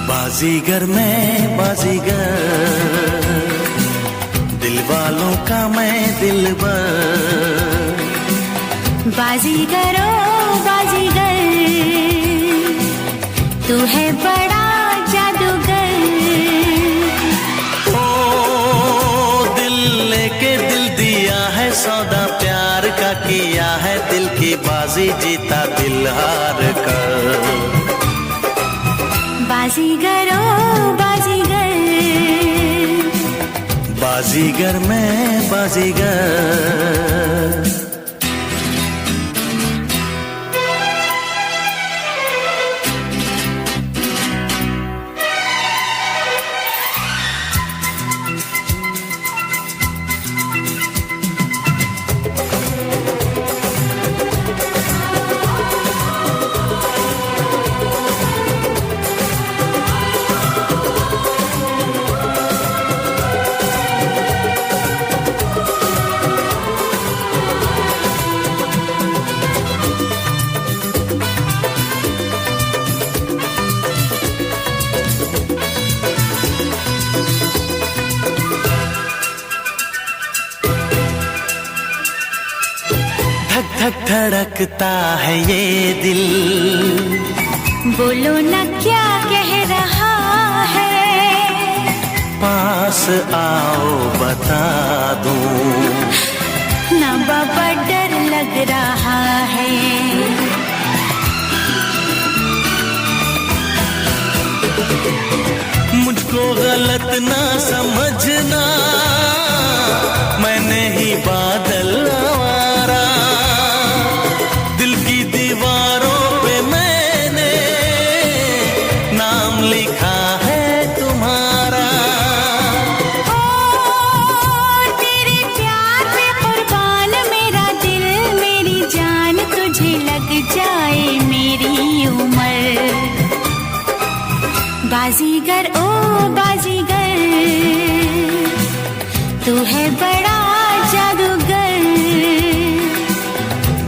[SPEAKER 1] बाजीगर मैं बाजीगर, दिल वालों का मैं दिलबर।
[SPEAKER 2] बाजीगर ओ बाजीगर, तू है बड़ा जादूगर।
[SPEAKER 1] ओ दिल लेके दिल दिया है सौदा प्यार का किया है, दिल की बाजी जीता दिल हार कर।
[SPEAKER 2] बाजीगर ओ बाजीगर,
[SPEAKER 1] बाजीगर मैं बाजीगर। धक धड़कता है ये दिल,
[SPEAKER 2] बोलो न क्या कह रहा है।
[SPEAKER 1] पास आओ बता दूं,
[SPEAKER 2] ना बाबा डर लग रहा है।
[SPEAKER 1] मुझको गलत ना समझना, मैंने ही बादल आवारा, दिल की दीवारों पे मैंने नाम लिखा है तुम्हारा।
[SPEAKER 2] ओ तेरे प्यार पे कुर्बान मेरा दिल मेरी जान, तुझे लग जाए मेरी उम्र। बाजीगर ओ बाजीगर, तू है बड़ा जादूगर।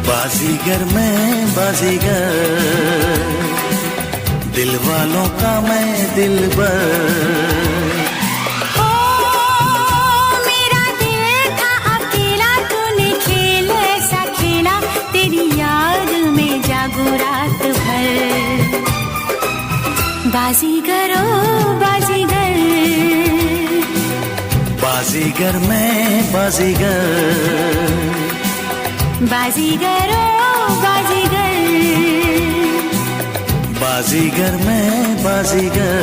[SPEAKER 1] बाजीगर मैं बाजीगर, दिल वालों का मैं दिलबर।
[SPEAKER 2] ओ मेरा दिल था अकेला, तूने खेल ऐसा खेला, तेरी याद में जागू रात भर। बाजीगर ओ बाजीगर,
[SPEAKER 1] बाजीगर मैं बाजीगर।
[SPEAKER 2] बाजीगर ओ बाजीगर,
[SPEAKER 1] बाजीगर मैं बाजीगर।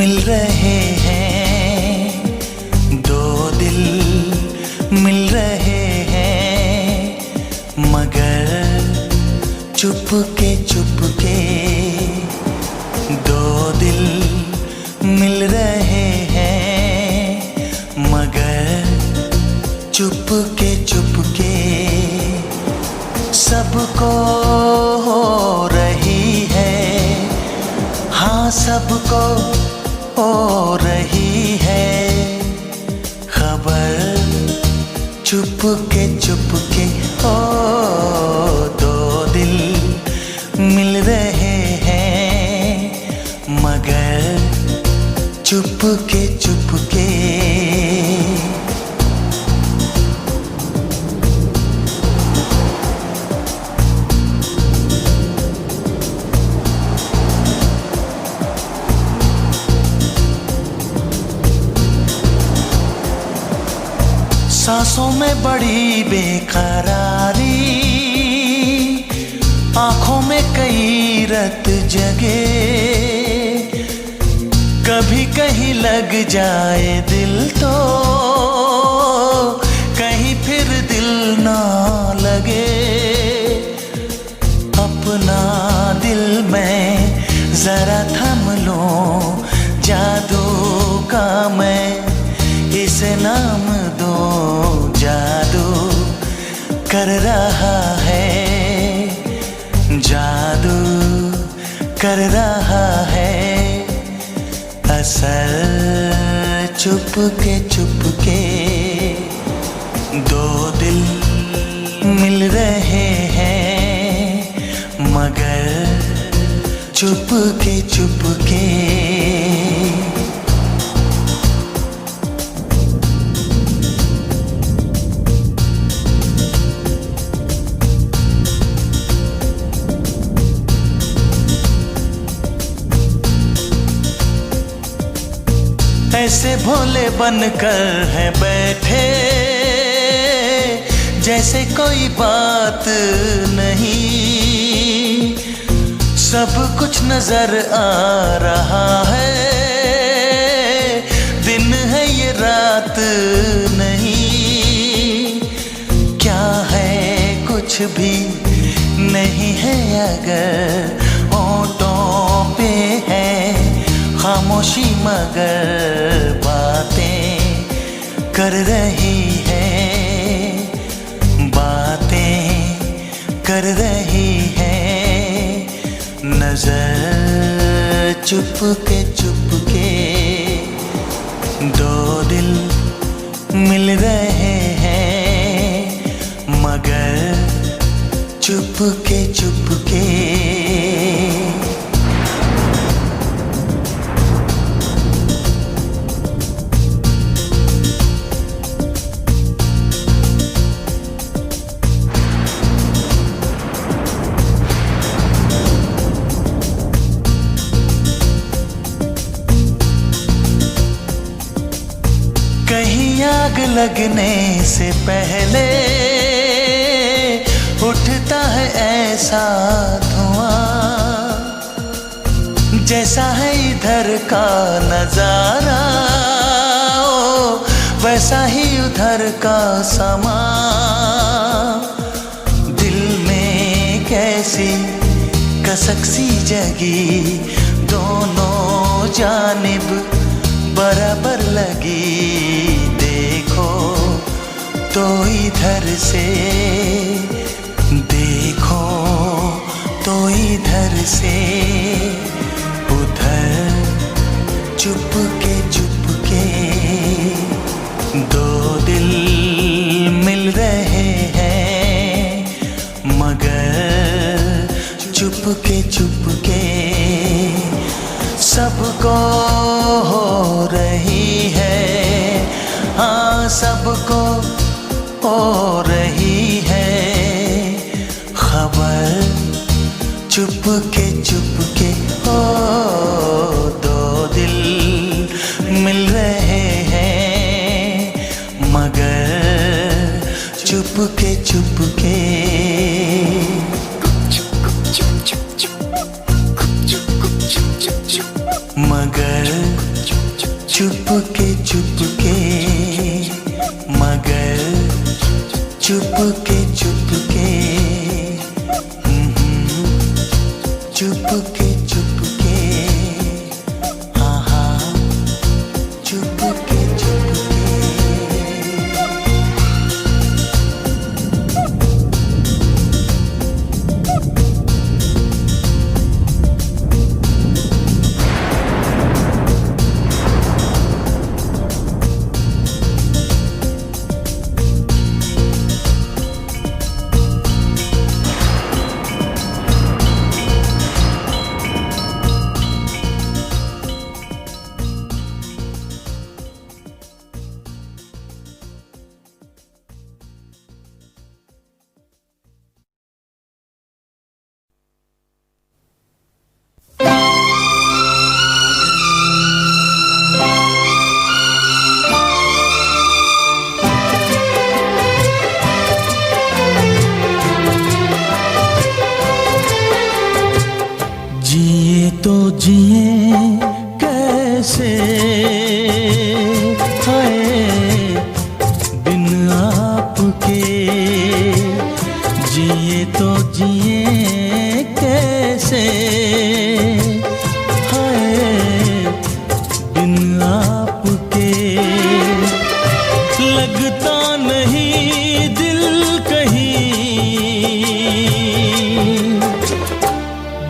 [SPEAKER 5] मिल रहे हैं, दो दिल मिल रहे हैं, मगर चुपके चुपके। दो दिल मिल रहे हैं, मगर चुपके चुपके। सबको हो रही है, हाँ सबको हो रही है खबर, चुपके चुपके। ओ दो दिल मिल रहे हैं, मगर चुपके चुपके। सांसों में बड़ी बेकरारी, आंखों में कई रत जगे, कभी कहीं लग जाए दिल तो कहीं फिर दिल ना लगे। अपना दिल मैं जरा थम लूं, जादू का मैं इसे नाम दो, जादू कर रहा है, जादू कर रहा है असर, चुपके चुपके। दो दिल मिल रहे हैं, मगर चुपके चुपके। ऐसे भोले बनकर है बैठे, जैसे कोई बात नहीं, सब कुछ नजर आ रहा है, दिन है ये रात नहीं। क्या है कुछ भी नहीं है अगर होठों पे है खामोशी, मगर बातें कर रही है, बातें कर रही है नजर, चुपके चुपके। दो दिल मिल रहे हैं, मगर चुपके चुपके। कहीं आग लगने से पहले उठता है ऐसा धुआं, जैसा है इधर का नजारा ओ वैसा ही उधर का समा। दिल में कैसी कसक सी जगी, दोनों जानिब बराबर लगी। देखो तो इधर से, देखो तो इधर से, उधर चुपके चुपके। दो दिल मिल रहे हैं, मगर चुपके चुपके। सबको हो रही है, हाँ सबको हो रही है खबर, चुपके चुपके। ओ दो दिल मिल रहे हैं, मगर चुपके चुपके। मगर
[SPEAKER 1] चुपके चुपके मगर चुपके चुपके चुपके चुपके आहा चुपके चुपके जिए तो जिए कैसे हाय बिन आपके जिए तो जिए कैसे हाय बिन आपके लगता नहीं दिल कहीं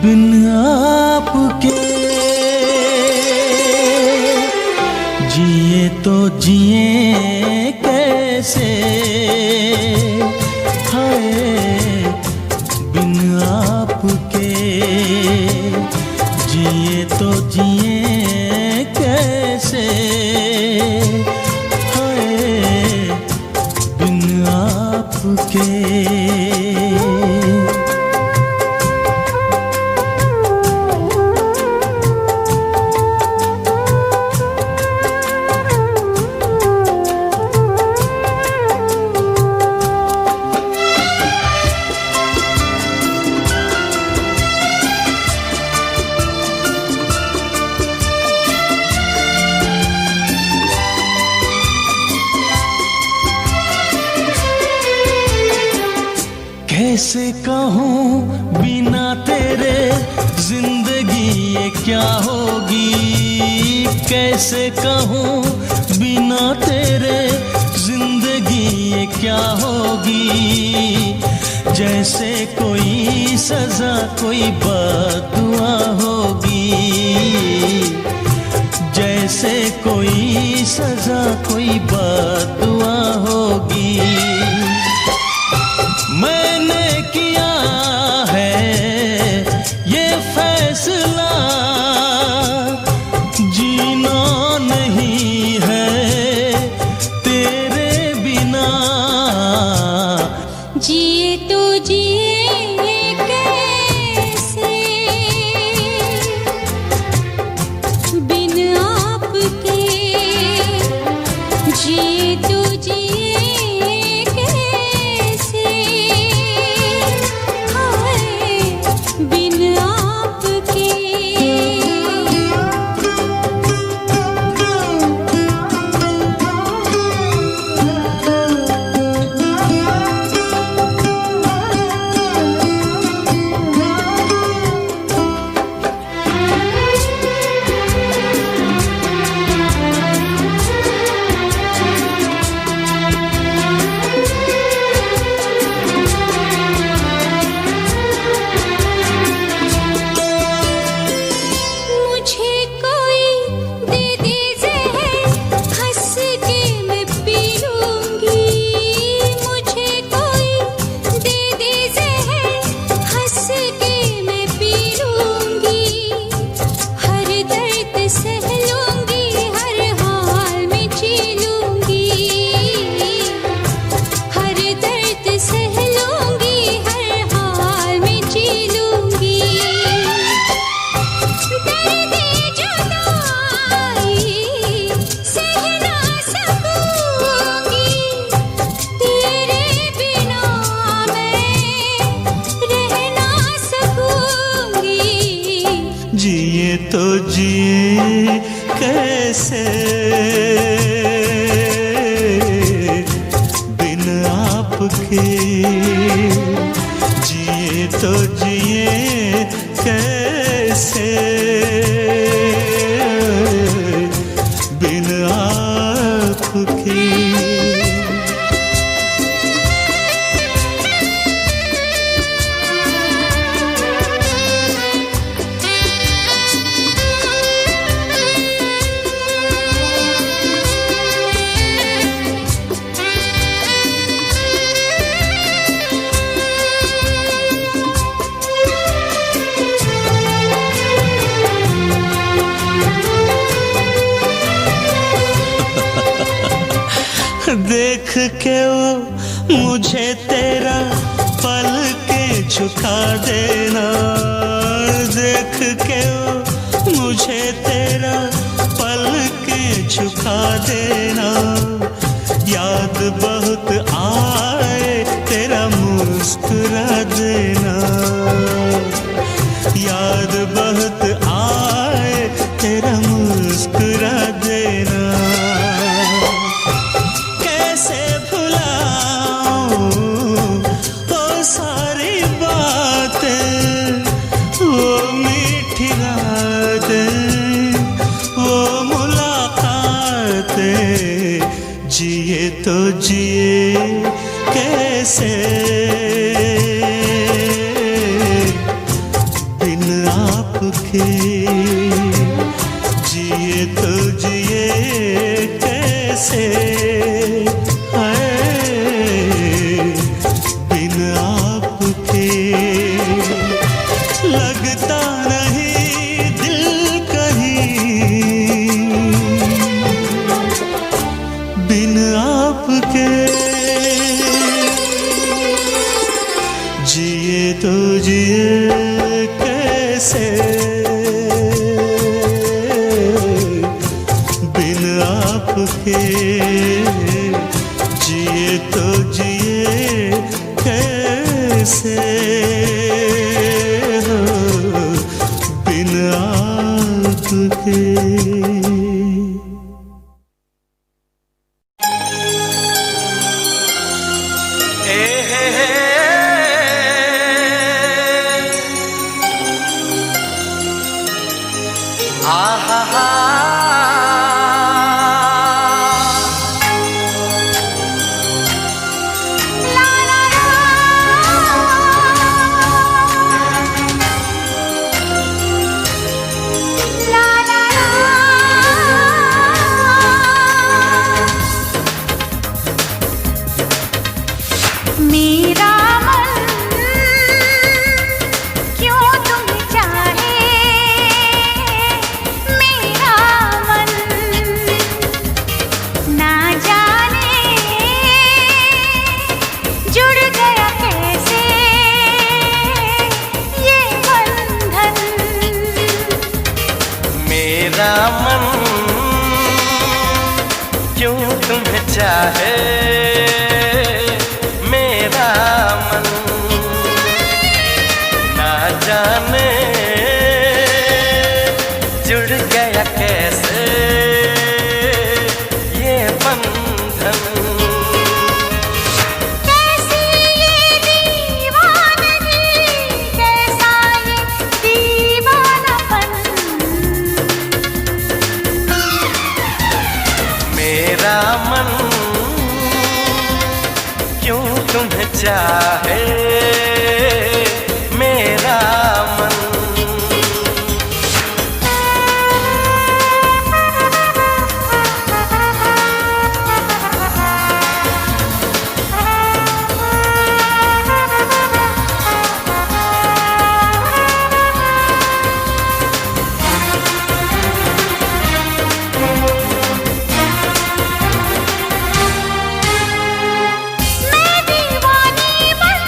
[SPEAKER 1] बिन आपके जिए तो जिए कैसे हाय बिन आपके जिए तो जिए कैसे हाय बिन आपके कैसे कहूँ बिना तेरे जिंदगी ये क्या होगी कैसे कहूँ बिना तेरे जिंदगी ये क्या होगी जैसे कोई सजा कोई बददुआ होगी जैसे कोई सजा कोई बददुआ होगी मैंने किया है ये फैसला जीना नहीं है तेरे बिना
[SPEAKER 2] जिए तो जिए कैसे बिन आपके जिए तो जिए
[SPEAKER 5] कैसे बिन आपके जिए तो जिए कैसे बिन आपके। देख के वो मुझे तेरा पल के झुका देना, देख के वो मुझे तेरा पल के झुका देना। याद बहुत आए तेरा मुस्कुरा देना, याद बहुत आए तेरा मुस्कुरा देना। जिए तो जिए कैसे बिन आपके, जिए तो जिए कैसे बिन आपके। लगता नहीं दिल कहीं बिन आपके, जिए तो जिए कैसे बिन आपके, जिए तो जिए कैसे बिन आपके।
[SPEAKER 1] चाहे मेरा मन, ना जाने जुड़ गया कैसे ये बंधन।
[SPEAKER 2] कैसी ये दीवानगी, कैसा ये दीवानापन,
[SPEAKER 1] मेरा मन क्यों तुम्हें चाहे मेरा मन।
[SPEAKER 2] मैं दीवानी बन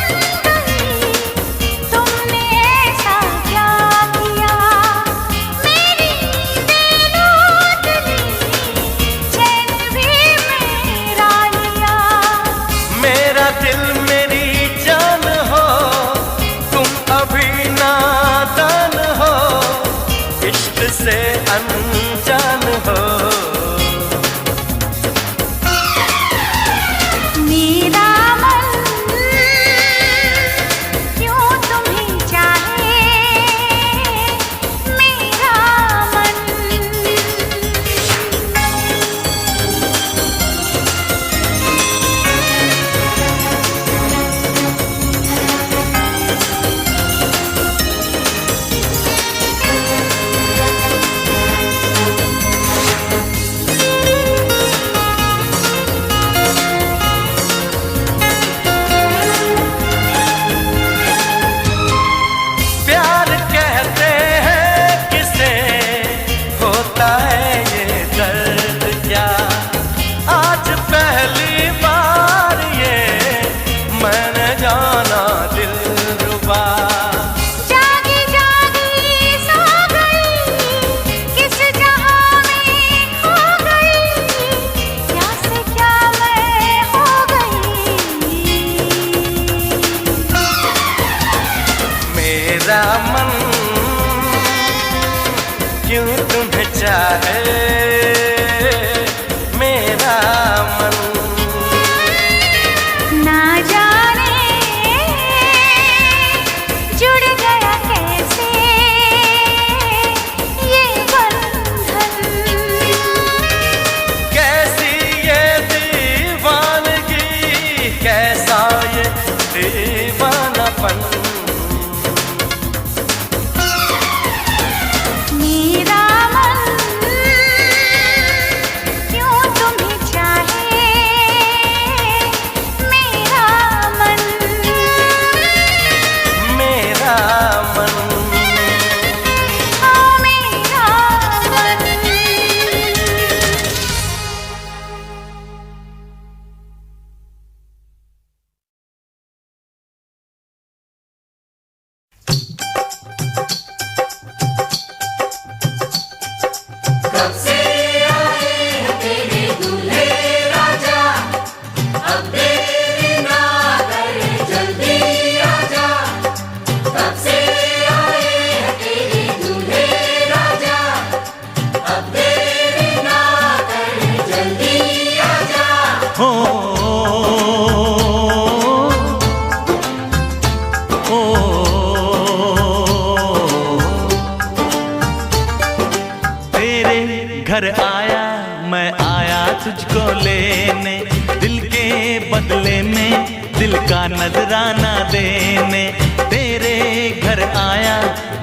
[SPEAKER 1] मैं आया तुझको लेने, दिल के बदले में दिल का नजराना देने। तेरे घर आया,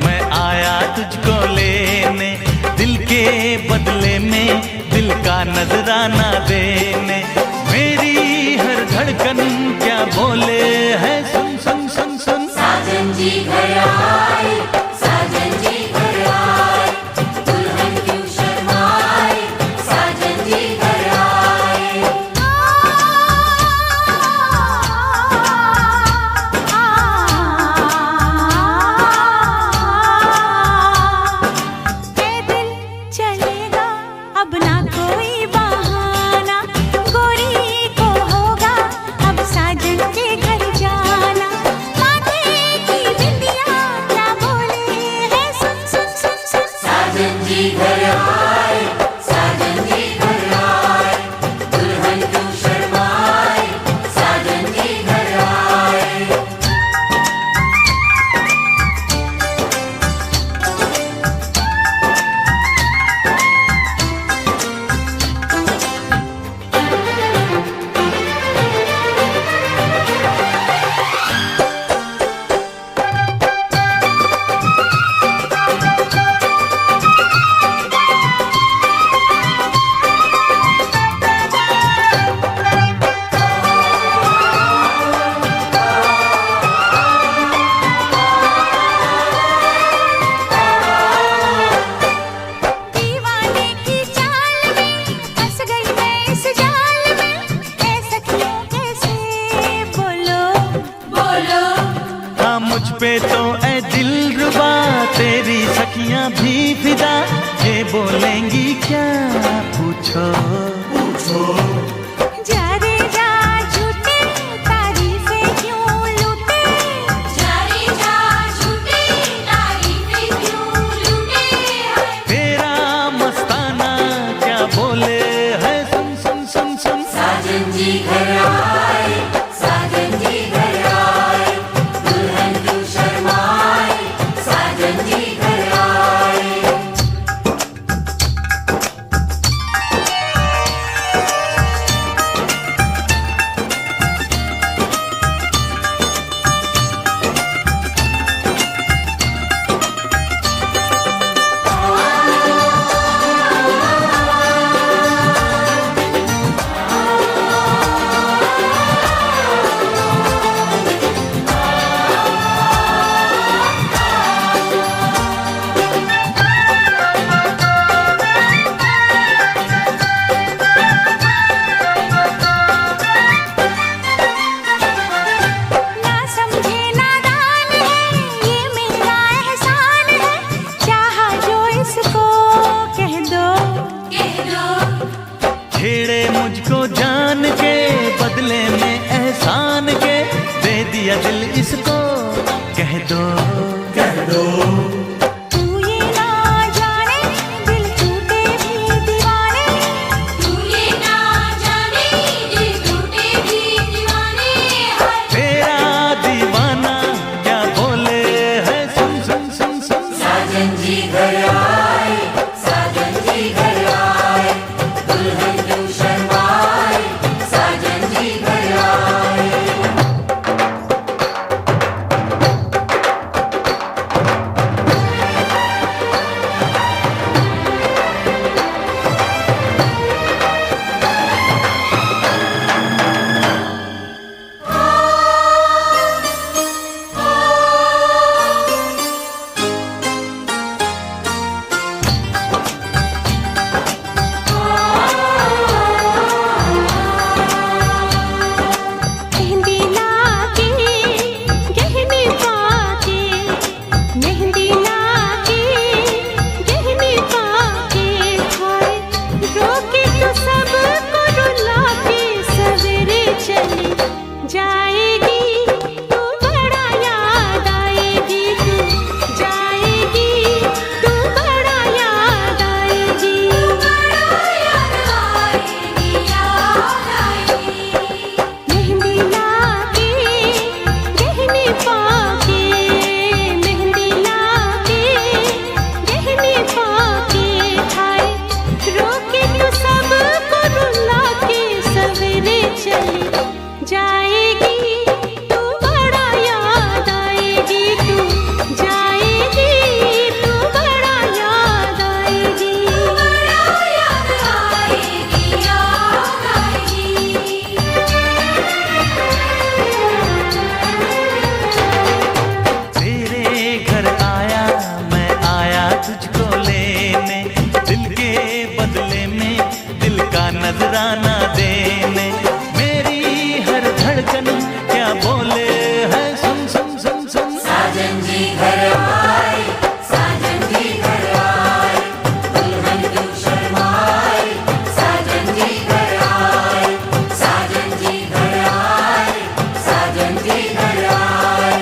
[SPEAKER 1] मैं आया तुझको लेने, दिल के बदले में दिल का नजराना देने। मेरी हर धड़कन क्या बोले है, सुन सुन सुन सुन।
[SPEAKER 6] साजन जी घर आए, साजन जी घर आए, दुल्हन क्यों शर्माए, साजन जी घर आए।
[SPEAKER 2] पैदल चलेगा अब ना कोई बहाना, गोरी को होगा अब साजन के घर जाना। माथे की बिंदिया क्या बोले है, सुन सुन सुन सुन।
[SPEAKER 6] साजन जी घर आए, साजन जी घर आए, दुल्हन क्यों शर्माए, साजन जी घर आए।
[SPEAKER 2] दीवाने की चाल में फंस गई मैं इस जाल में, ऐ सखियों कैसे बोलो
[SPEAKER 6] बोलो
[SPEAKER 1] हाँ मुझ पे तो ऐ दिलरुबा तेरी सखियां भी फिदा, ये बोलेंगी क्या पूछो।
[SPEAKER 2] जा रे जा झूठे तारीफें क्यों लूटे,
[SPEAKER 6] जा रे जा झूठी तारीफें क्यों लूटे हैं।
[SPEAKER 1] तेरा मस्ताना क्या बोले है, सुन सुन सुन सुन।
[SPEAKER 6] साजन जी घर आए, साजन जी घर आए, दुल्हन क्यों शर्माए, साजन जी घर आए।
[SPEAKER 2] ना समझे नादान है ये मेरा एहसान है, चाहा जो इसको कह दो।
[SPEAKER 6] कह दो
[SPEAKER 1] छेड़े मुझको जान के बदले में एहसान के, दे दिया दिल इसको कह दो।
[SPEAKER 2] तू ये ना जाने दिल टूटे भी दीवाने,
[SPEAKER 6] तू ये ना जाने दिल टूटे भी दीवाने हैं।
[SPEAKER 1] तेरा दीवाना क्या बोले है, सुन सुन सुन सुन।
[SPEAKER 6] साजन जी घर आए, साजन जी घर आए, दुल्हन क्यों शर्माए, साजन जी घर आए।
[SPEAKER 1] नजराना देने। मेरी हर धड़कन क्या बोले है, सुन सुन सुन सुन।
[SPEAKER 6] साजन जी घर आए, साजन जी घर आए, दुल्हन क्यों शर्माए, साजन जी घर आए, साजन जी घर आए, साजन जी घर आए,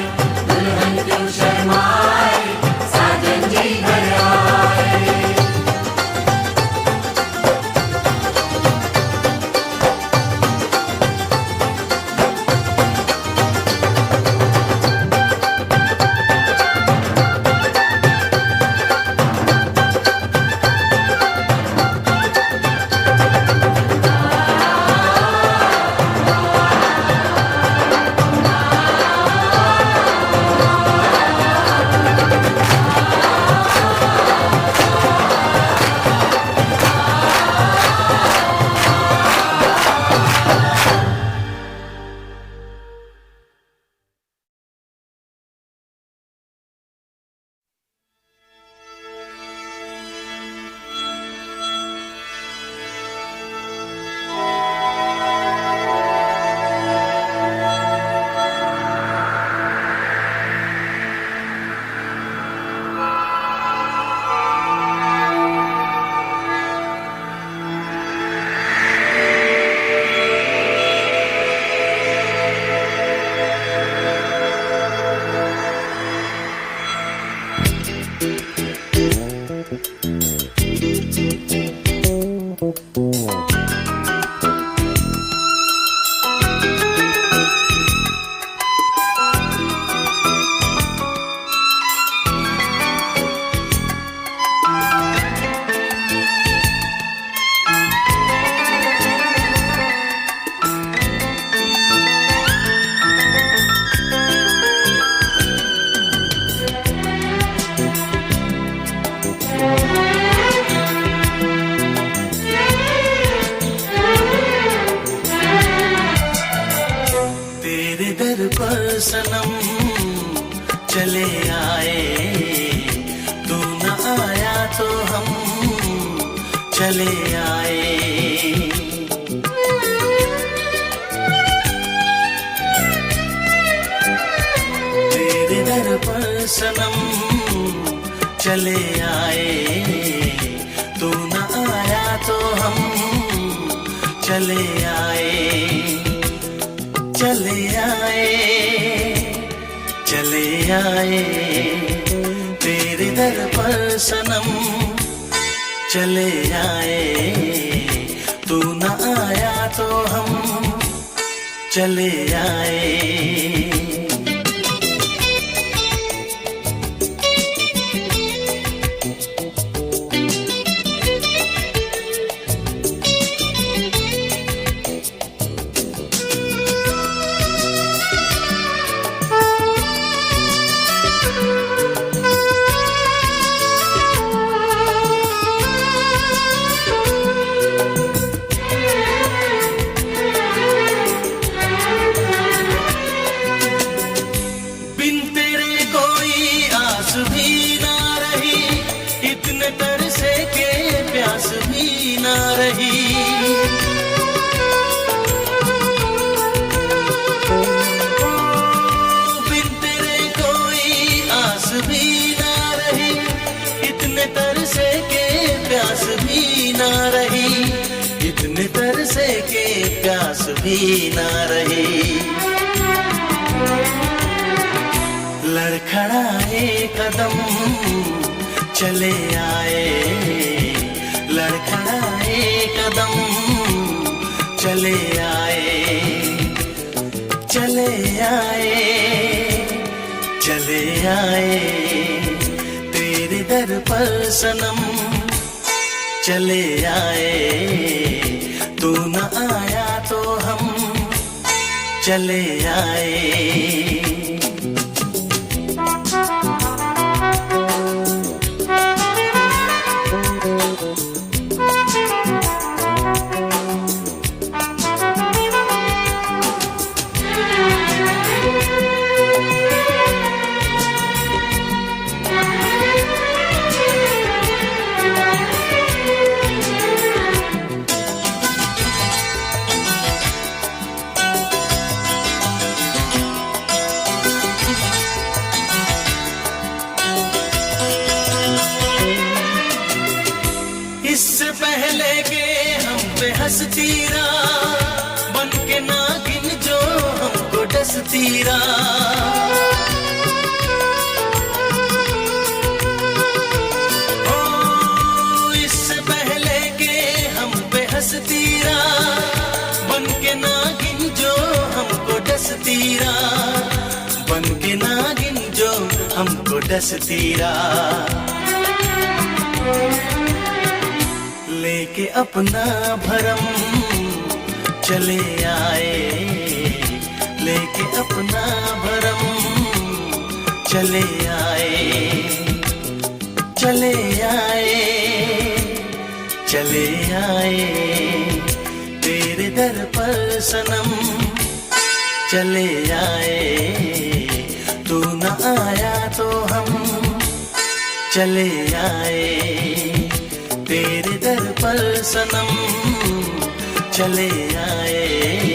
[SPEAKER 6] दुल्हन क्यों शर्माए, साजन जी घर आए।
[SPEAKER 1] सनम चले आए, तू न आया तो हम चले आए। तेरे दर पर सनम चले आए, तू न आया तो हम चले आए, चले आए, चले आए। तेरे दर पर सनम चले आए, तू न आया तो हम चले आए। इतने तरसे के प्यास भी ना रही। लड़खड़ाए कदम चले आए, लड़खड़ाए कदम चले आए, चले आए, चले आए। तेरे दर पर सनम चले आए, तू न आया तो हम चले आए। हंसती रात बन के नागिन जो हमको डसती रात। ओ इससे पहले के हम पे हंसती रात बन के नागिन जो हमको डसती रात, बन के नागिन जो हमको डसती रात। लेके अपना भरम चले आए, लेके अपना भरम चले आए, चले आए, चले आए तेरे दर पर सनम, चले आए तू न आया तो हम चले आए तेरे दर पर सनम, चले आए।